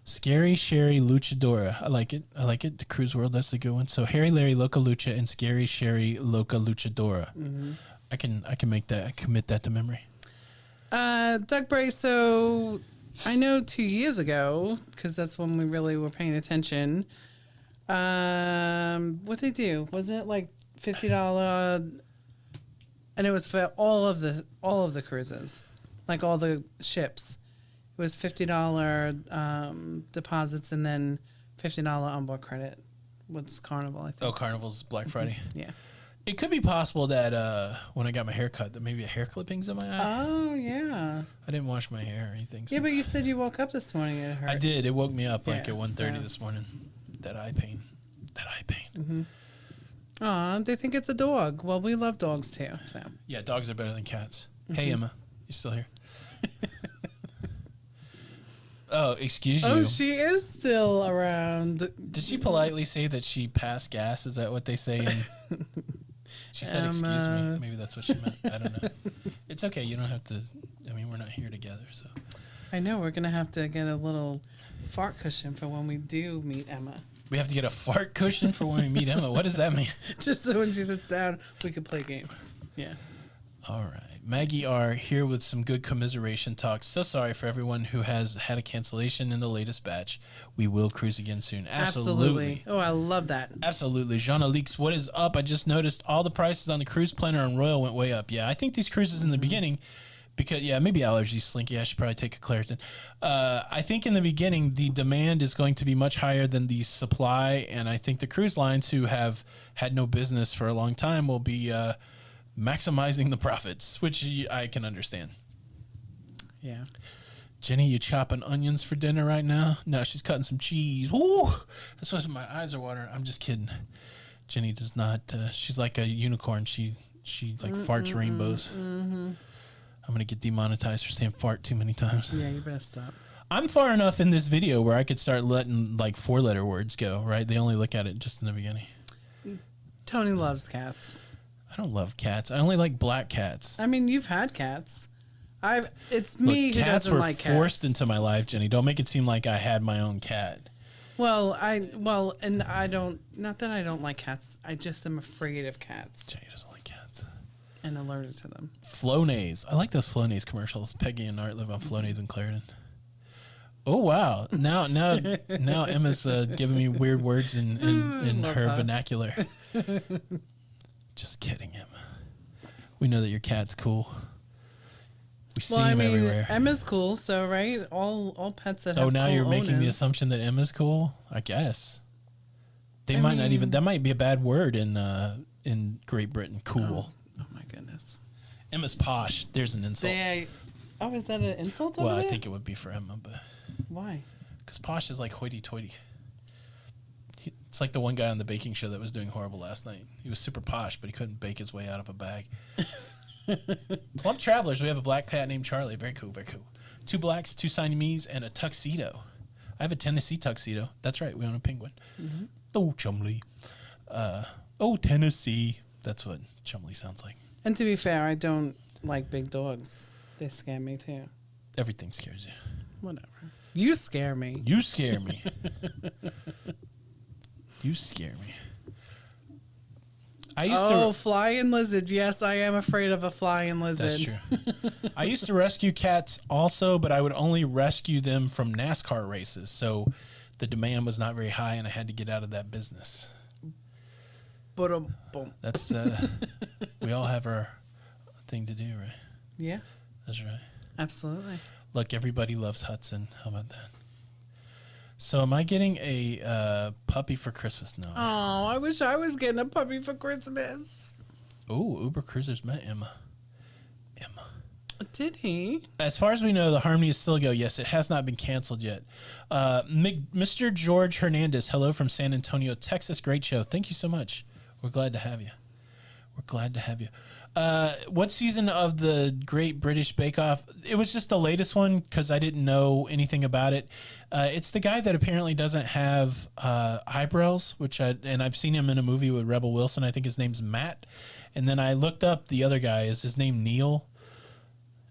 Scary Sherry Luchadora. I like it. The cruise world, that's a good one. So Harry Larry Loca Lucha and Scary Sherry Loca Luchadora. I can make that. I commit that to memory. Doug Bray. So I know 2 years ago, because that's when we really were paying attention. What they do? Wasn't it like $50? And it was for all of the cruises, like all the ships. It was $50 deposits and then $50 onboard credit. What's Carnival, I think. Oh, Carnival's Black Friday. Yeah. It could be possible that when I got my hair cut, that maybe a hair clipping's in my eye. Oh, yeah. I didn't wash my hair or anything. Yeah, but you said you woke up this morning and it hurt. I did. It woke me up like at 1:30 this morning. That eye pain. Aw, they think it's a dog. Well, we love dogs too. So. Yeah, dogs are better than cats. Hey, Emma. You still here? Oh, excuse you. Oh, she is still around. Did she politely say that she passed gas? Is that what they say? She said, excuse me. Maybe that's what she meant. I don't know. It's okay. You don't have to. I mean, we're not here together, so. I know. We're going to have to get a little fart cushion for when we do meet Emma. We have to get a fart cushion for when we meet Emma? What does that mean? Just so when she sits down, we can play games. Yeah. All right. Maggie R. here with some good commiseration talk. So sorry for everyone who has had a cancellation in the latest batch. We will cruise again soon. Absolutely. Oh, I love that. Absolutely. Jean Alix, what is up? I just noticed all the prices on the cruise planner and Royal went way up. Yeah, I think these cruises in the beginning, because, yeah, maybe allergies, Slinky. I should probably take a Claritin. I think in the beginning, the demand is going to be much higher than the supply, and I think the cruise lines who have had no business for a long time will be maximizing the profits, which I can understand. Yeah. Jenny, you chopping onions for dinner right now? No, she's cutting some cheese. Woo! That's why my eyes are watering. I'm just kidding. Jenny does not. She's like a unicorn. She like farts rainbows. I'm gonna get demonetized for saying fart too many times. Yeah, you better stop. I'm far enough in this video where I could start letting like 4-letter words go. Right? They only look at it just in the beginning. Tony loves cats. I don't love cats. I only like black cats. I mean, you've had cats. It's me who doesn't like cats. Cats were forced into my life, Jenny. Don't make it seem like I had my own cat. And I don't. Not that I don't like cats. I just am afraid of cats. Jenny doesn't like cats. And allergic to them. Flonase. I like those Flonase commercials. Peggy and Art live on Flonase and Clarendon. Oh wow! Now Emma's giving me weird words in her vernacular. Just kidding, Emma. We know that your cat's cool. We see him everywhere. Emma's cool, so right, all pets that have now cool you're making the owners. assumption that Emma's cool. I guess they might not even. That might be a bad word in Great Britain. Cool. Oh my goodness. Emma's posh. There's an insult. Is that an insult? Well, over I there? think it would be for Emma, but Why? because posh is like hoity-toity. It's like the one guy on the baking show that was doing horrible last night. He was super posh, but he couldn't bake his way out of a bag. Plump Travelers, we have a black cat named Charlie. Very cool, very cool. 2 blacks, 2 Siamese, and a tuxedo. I have a Tennessee tuxedo. That's right, we own a penguin. Mm-hmm. Oh, Chumley. Oh, Tennessee. That's what Chumley sounds like. And to be fair, I don't like big dogs. They scare me too. Everything scares you. Whatever. You scare me. You scare me. You scare me. I used to flying lizard. Yes, I am afraid of a flying lizard. That's true. I used to rescue cats also, but I would only rescue them from NASCAR races. So the demand was not very high, and I had to get out of that business. Boom. That's we all have our thing to do, right? Yeah, That's right. absolutely. Look, everybody loves Hudson. How about that? So am I getting a puppy for Christmas? No. Oh, I wish I was getting a puppy for Christmas. Oh, Uber Cruisers met Emma. Did he? As far as we know, the Harmony is still a go. Yes, it has not been canceled yet. Mr. George Hernandez, hello from San Antonio, Texas. Great show. Thank you so much. We're glad to have you. We're glad to have you. What season of the Great British Bake Off? It was just the latest one because I didn't know anything about it. It's the guy that apparently doesn't have eyebrows, I've seen him in a movie with Rebel Wilson. I think his name's Matt. And then I looked up the other guy. Is his name Neil?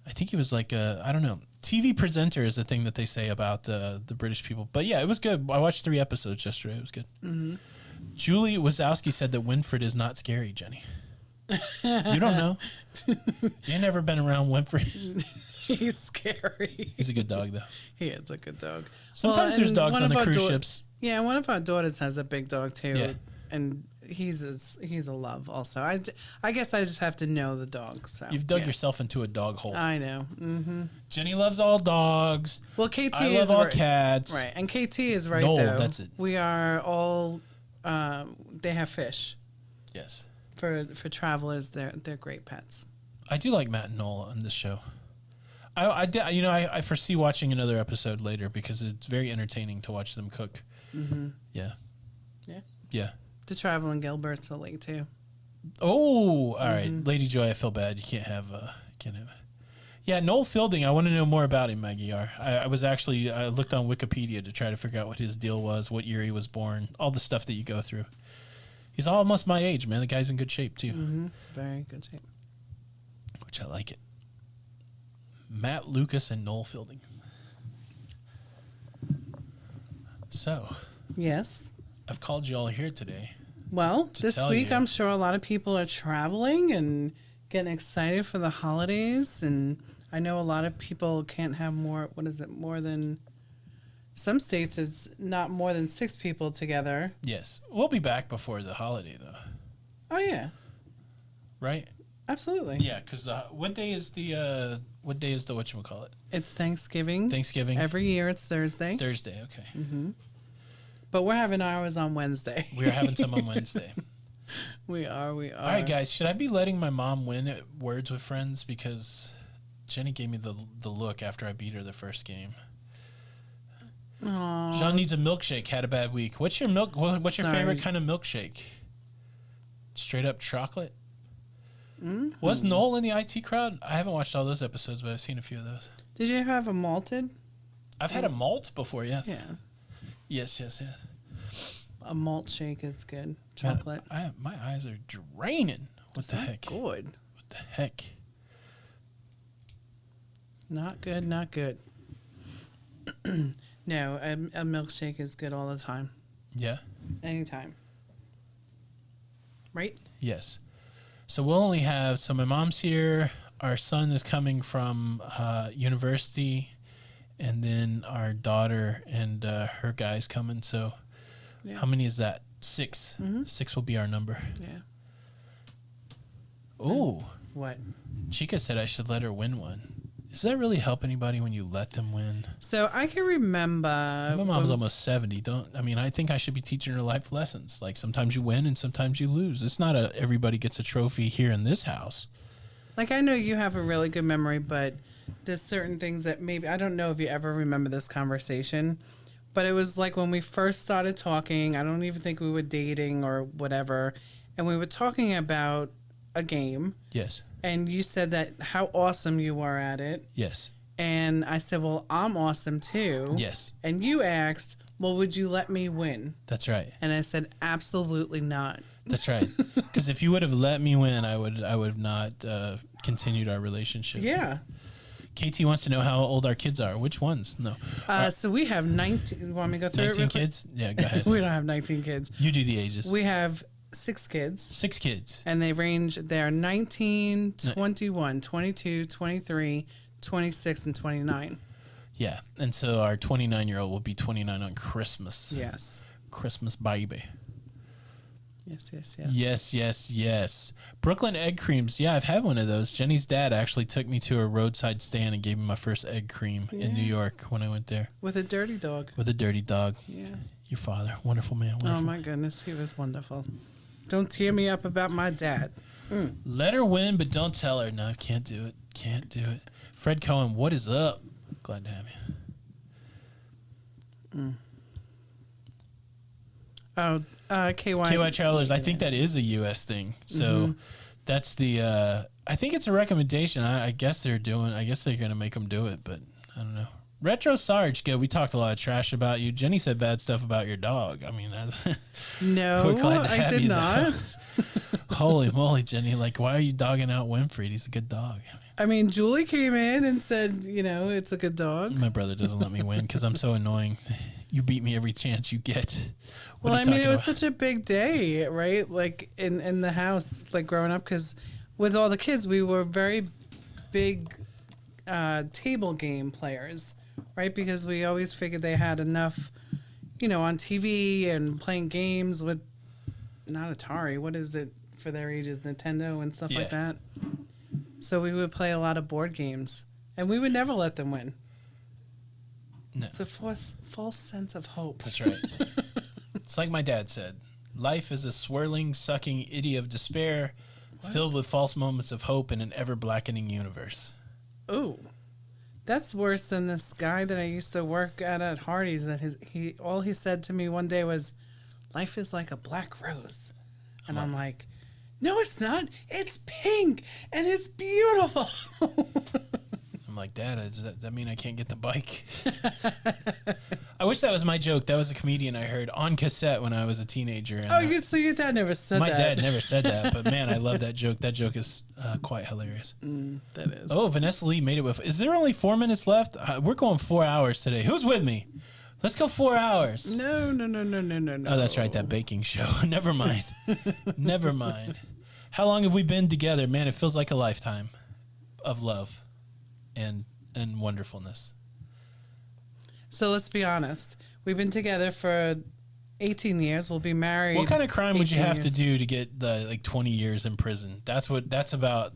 I think he was like I don't know. TV presenter is the thing that they say about the British people. But yeah, it was good. I watched 3 episodes yesterday. It was good. Mm-hmm. Julie Wazowski said that Winfred is not scary, Jenny. You don't know. You've never been around Winfred. He's scary. He's a good dog, though. He is a good dog. Sometimes there's dogs on the cruise ships. Yeah, one of our daughters has a big dog, too. Yeah. And he's a love, also. I guess I just have to know the dog. So You've dug yourself into a dog hole. I know. Mm-hmm. Jenny loves all dogs. Well, KT I is love all cats. Right, and KT is right, No, though. that's it. We are all... they have fish. Yes. For travelers, they're great pets. I do like Matt and Noel on this show. I foresee watching another episode later because it's very entertaining to watch them cook. Mm-hmm. Yeah. Yeah. Yeah. The Traveling Gilbert's a late too. Oh, all right. Lady Joy, I feel bad. You can't have Yeah, Noel Fielding, I want to know more about him, Maggie R. I looked on Wikipedia to try to figure out what his deal was, what year he was born, all the stuff that you go through. He's almost my age, man. The guy's in good shape, too. Mm-hmm. Very good shape. Which I like it. Matt Lucas and Noel Fielding. So. Yes. I've called you all here today. Well, this week I'm sure a lot of people are traveling and getting excited for the holidays. And I know a lot of people can't have more than... Some states it's not more than 6 people together. Yes. We'll be back before the holiday, though. Oh, yeah. Right? Absolutely. Yeah, because what day is the whatchamacallit? It's Thanksgiving. Thanksgiving. Every year it's Thursday. Thursday, okay. Mm-hmm. But we're having ours on Wednesday. We're having some on Wednesday. We are. All right, guys. Should I be letting my mom win at Words with Friends? Because Jenny gave me the look after I beat her the first game. Aww. Jean needs a milkshake. Had a bad week. What's your What's your favorite kind of milkshake? Straight up chocolate. Mm-hmm. Was Noel in the IT crowd? I haven't watched all those episodes, but I've seen a few of those. Did you have a malted? I've had a malt before. Yes. Yeah. Yes. A malt shake is good. Chocolate. Man, my eyes are draining. What the heck? Good. What the heck? Not good. No, a milkshake is good all the time. Yeah? Anytime. Right? Yes. So we'll only have... So my mom's here. Our son is coming from university. And then our daughter and her guy's coming. So how many is that? 6. Mm-hmm. 6 will be our number. Yeah. Ooh. What? Chica said I should let her win one. Does that really help anybody when you let them win? So I can remember. My mom's almost 70. I think I should be teaching her life lessons. Like sometimes you win and sometimes you lose. It's not everybody gets a trophy here in this house. Like I know you have a really good memory, but there's certain things that maybe, I don't know if you ever remember this conversation, but it was like when we first started talking, I don't even think we were dating or whatever, and we were talking about a game. Yes. And you said that how awesome you were at it. Yes. And I said, well, I'm awesome too. Yes. And you asked, well, would you let me win? That's right. And I said, absolutely not. That's right. Because if you would have let me win, I would have not continued our relationship. Yeah. KT wants to know how old our kids are. Which ones? No. So we have 19. You want me to go through 19 it real quick? kids? Yeah, go ahead. We don't have 19 kids. You do the ages. We have 6 kids. 6 kids. And they're 19, 21, 22, 23, 26, and 29. Yeah. And so our 29-year-old will be 29 on Christmas. Yes. Christmas baby. Yes. Brooklyn egg creams. Yeah, I've had one of those. Jenny's dad actually took me to a roadside stand and gave me my first egg cream in New York when I went there. With a dirty dog. Yeah. Your father. Wonderful man. Wonderful. Oh, my goodness. He was wonderful. Don't tear me up about my dad. Let her win, but don't tell her. No, can't do it. Fred Cohen, what is up? Glad to have you. KY Travelers, I think that is a U.S. thing. So that's the, I think it's a recommendation. I guess they're going to make them do it, but I don't know. Retro Sarge, good. We talked a lot of trash about you. Jenny said bad stuff about your dog. I mean, no, I did not. Holy moly, Jenny. Like, why are you dogging out Winfried? He's a good dog. I mean, Julie came in and said, it's a good dog. My brother doesn't let me win because I'm so annoying. You beat me every chance you get. Well, I mean, it was such a big day, right? Like in the house, like growing up, because with all the kids, we were very big table game players, right? Because we always figured they had enough, on TV and playing games with, not Atari, what is it for their ages, Nintendo and stuff like that. So we would play a lot of board games, and we would never let them win. No. It's a false sense of hope. That's right. It's like my dad said, life is a swirling, sucking eddy of despair, filled with false moments of hope in an ever-blackening universe. Ooh. That's worse than this guy that I used to work at Hardee's. That all he said to me one day was, life is like a black rose. And I'm like, no, it's not. It's pink, and it's beautiful. I'm like, Dad, does that mean I can't get the bike? I wish that was my joke. That was a comedian I heard on cassette when I was a teenager. And so your dad never said that. My dad never said that, but man, I love that joke. That joke is quite hilarious. That is. Oh, Vanessa Lee made it with. Is there only 4 minutes left? We're going 4 hours today. Who's with me? Let's go 4 hours. No. Oh, that's right, that baking show. Never mind. Never mind. How long have we been together? Man, it feels like a lifetime of love and wonderfulness. So let's be honest. We've been together for 18 years. We'll be married. What kind of crime would you have to do to get the 20 years in prison? That's about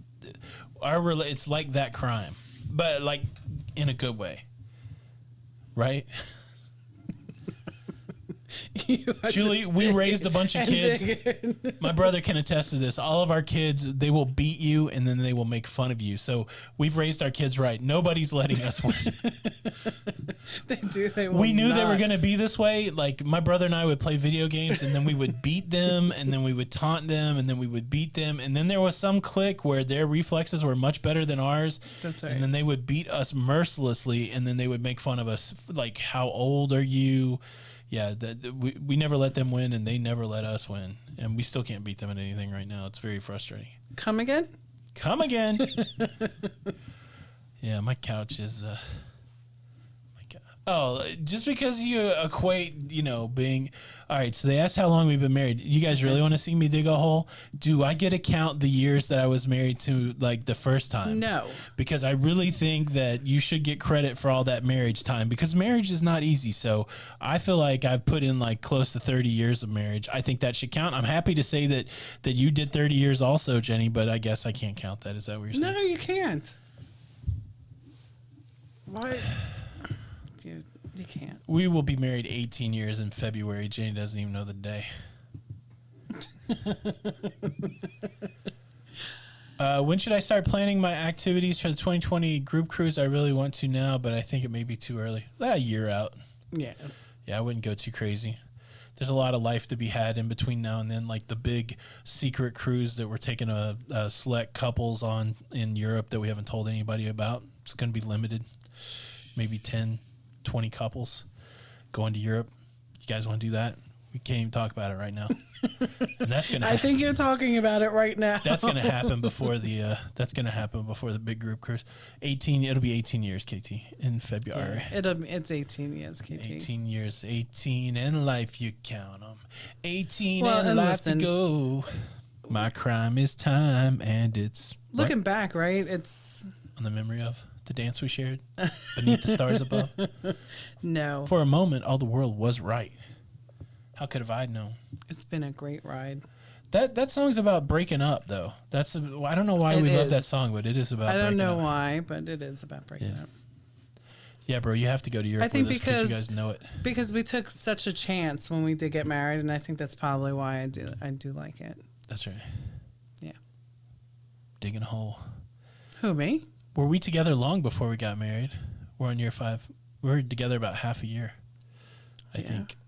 it's like that crime, but like in a good way, right? Julie, we raised a bunch of kids. My brother can attest to this. All of our kids, they will beat you and then they will make fun of you. So we've raised our kids right. Nobody's letting us win. They do. We knew they were going to be this way. Like my brother and I would play video games and then we would beat them and then we would taunt them and then we would beat them. And then there was some clique where their reflexes were much better than ours. That's right. And then they would beat us mercilessly and then they would make fun of us. Like, how old are you? Yeah, we never let them win, and they never let us win. And we still can't beat them at anything right now. It's very frustrating. Come again? Come again. Yeah, my couch is... my God. Oh, just because you equate, being all right. So they asked how long we've been married. You guys really want to see me dig a hole? Do I get to count the years that I was married to, like the first time? No, because I really think that you should get credit for all that marriage time, because marriage is not easy. So I feel like I've put in like close to 30 years of marriage. I think that should count. I'm happy to say that you did 30 years also, Jenny, but I guess I can't count that. Is that what you're saying? No, you can't. Why? You can't. We will be married 18 years in February. Jenny doesn't even know the day. When should I start planning my activities for the 2020 group cruise? I really want to now, but I think it may be too early. A year out. Yeah. Yeah, I wouldn't go too crazy. There's a lot of life to be had in between now and then, like the big secret cruise that we're taking a select couples on in Europe that we haven't told anybody about. It's going to be limited. Maybe 10, 20 couples going to Europe. You guys want to do that? We can't even talk about it right now. And that's gonna. I think you're talking about it right now. That's gonna happen before the. That's gonna happen before the big group cruise. 18. It'll be 18 years, KT, in February. Yeah, it's 18 years, KT. 18 years. 18 in life, you count them. 18 well, and life listen, to go. My crime is time, and it's looking back, right? It's on the memory of the dance we shared beneath the stars above. No. For a moment, all the world was right. How could have I known? It's been a great ride. That song's about breaking up, though. I don't know why we love that song, but it is about. I don't know up. why, but it is about breaking up. Yeah, bro, you have to go to Europe. I think with us because you guys know it. Because we took such a chance when we did get married, and I think that's probably why I do like it. That's right. Yeah. Digging a hole. Who, me? Were we together long before we got married? We're in year 5. We were together about half a year. I think.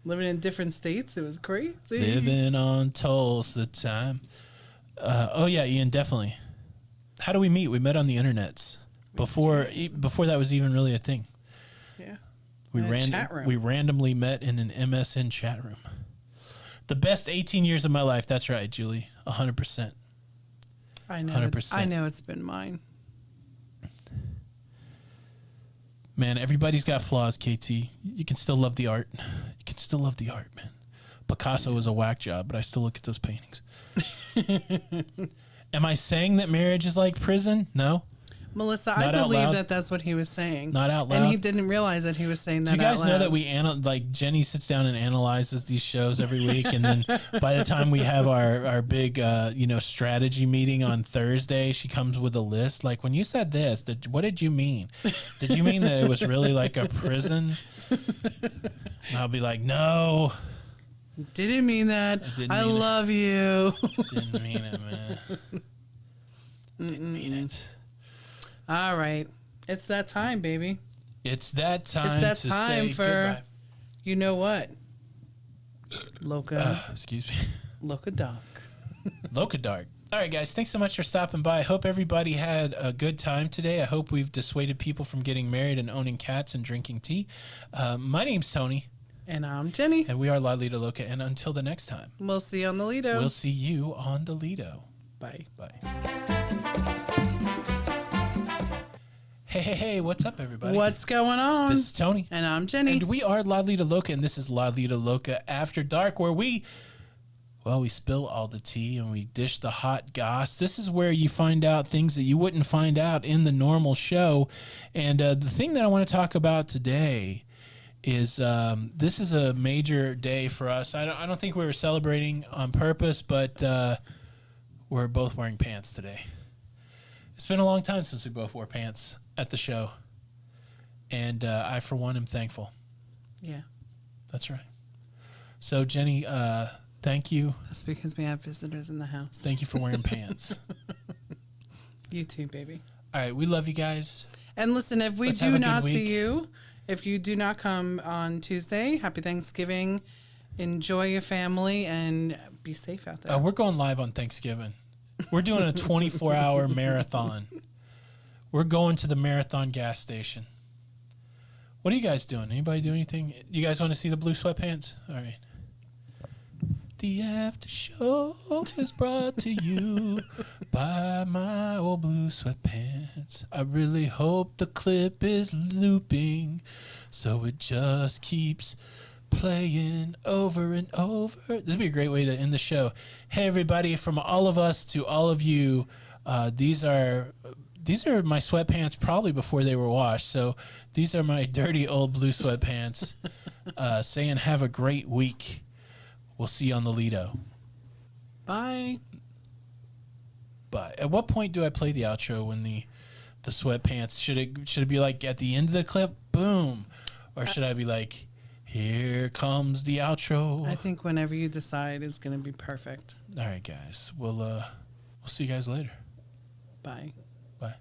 Living in different states, it was crazy. Living on Tulsa time. Oh yeah, Ian, definitely. How do we meet? We met on the internets before that was even really a thing. Yeah. We randomly met in an MSN chat room. The best 18 years of my life. That's right, Julie. 100%. I know. 100%. I know it's been mine. Man, everybody's got flaws, KT. You can still love the art. You can still love the art, man. Picasso was a whack job, but I still look at those paintings. Am I saying that marriage is like prison? No. Melissa, Not I out believe loud. that that's what he was saying. Not out loud. And he didn't realize that he was saying that Do you guys out know loud. that we Jenny sits down and analyzes these shows every week, and then by the time we have our big strategy meeting on Thursday, she comes with a list. Like, when you said this, what did you mean? Did you mean that it was really like a prison? And I'll be like, no. Didn't mean that. I love you. Didn't mean it, man. Didn't mean it. All right. It's that time, baby. It's that time. It's that time say for goodbye. You know what? Loca. Excuse me. Loca Doc. Loca Dark. All right, guys. Thanks so much for stopping by. I hope everybody had a good time today. I hope we've dissuaded people from getting married and owning cats and drinking tea. My name's Tony. And I'm Jenny. And we are Lido Loca. And until the next time, We'll see you on the Lido. we'll see you on the Lido. Bye. Bye. Hey, what's up, everybody? What's going on? This is Tony. And I'm Jenny. And we are Lido Loca, and this is Lido Loca After Dark, where we spill all the tea and we dish the hot goss. This is where you find out things that you wouldn't find out in the normal show. And the thing that I want to talk about today is this is a major day for us. I don't think we were celebrating on purpose, but we're both wearing pants today. It's been a long time since we both wore pants at the show. And I, for one, am thankful. Yeah. That's right. So, Jenny, thank you. That's because we have visitors in the house. Thank you for wearing pants. You too, baby. All right. We love you guys. And listen, if we Let's have do a good not week. see you, if you do not come on Tuesday, happy Thanksgiving. Enjoy your family and be safe out there. We're going live on Thanksgiving. We're doing a 24-hour marathon. We're going to the marathon gas station. What are you guys doing? Anybody do anything? You guys want to see the blue sweatpants? All right. The after show is brought to you by my old blue sweatpants. sweatpants. I really hope the clip is looping so it just keeps playing over and over. This would be a great way to end the show. Hey, everybody, from all of us to all of you, these are my sweatpants probably before they were washed. So these are my dirty old blue sweatpants saying have a great week. We'll see you on the Lido. Bye. Bye. At what point do I play the outro when the sweatpants? Should it be like at the end of the clip? Boom. Or should I be like, here comes the outro? I think whenever you decide is going to be perfect. All right, guys. We'll see you guys later. Bye. Bye.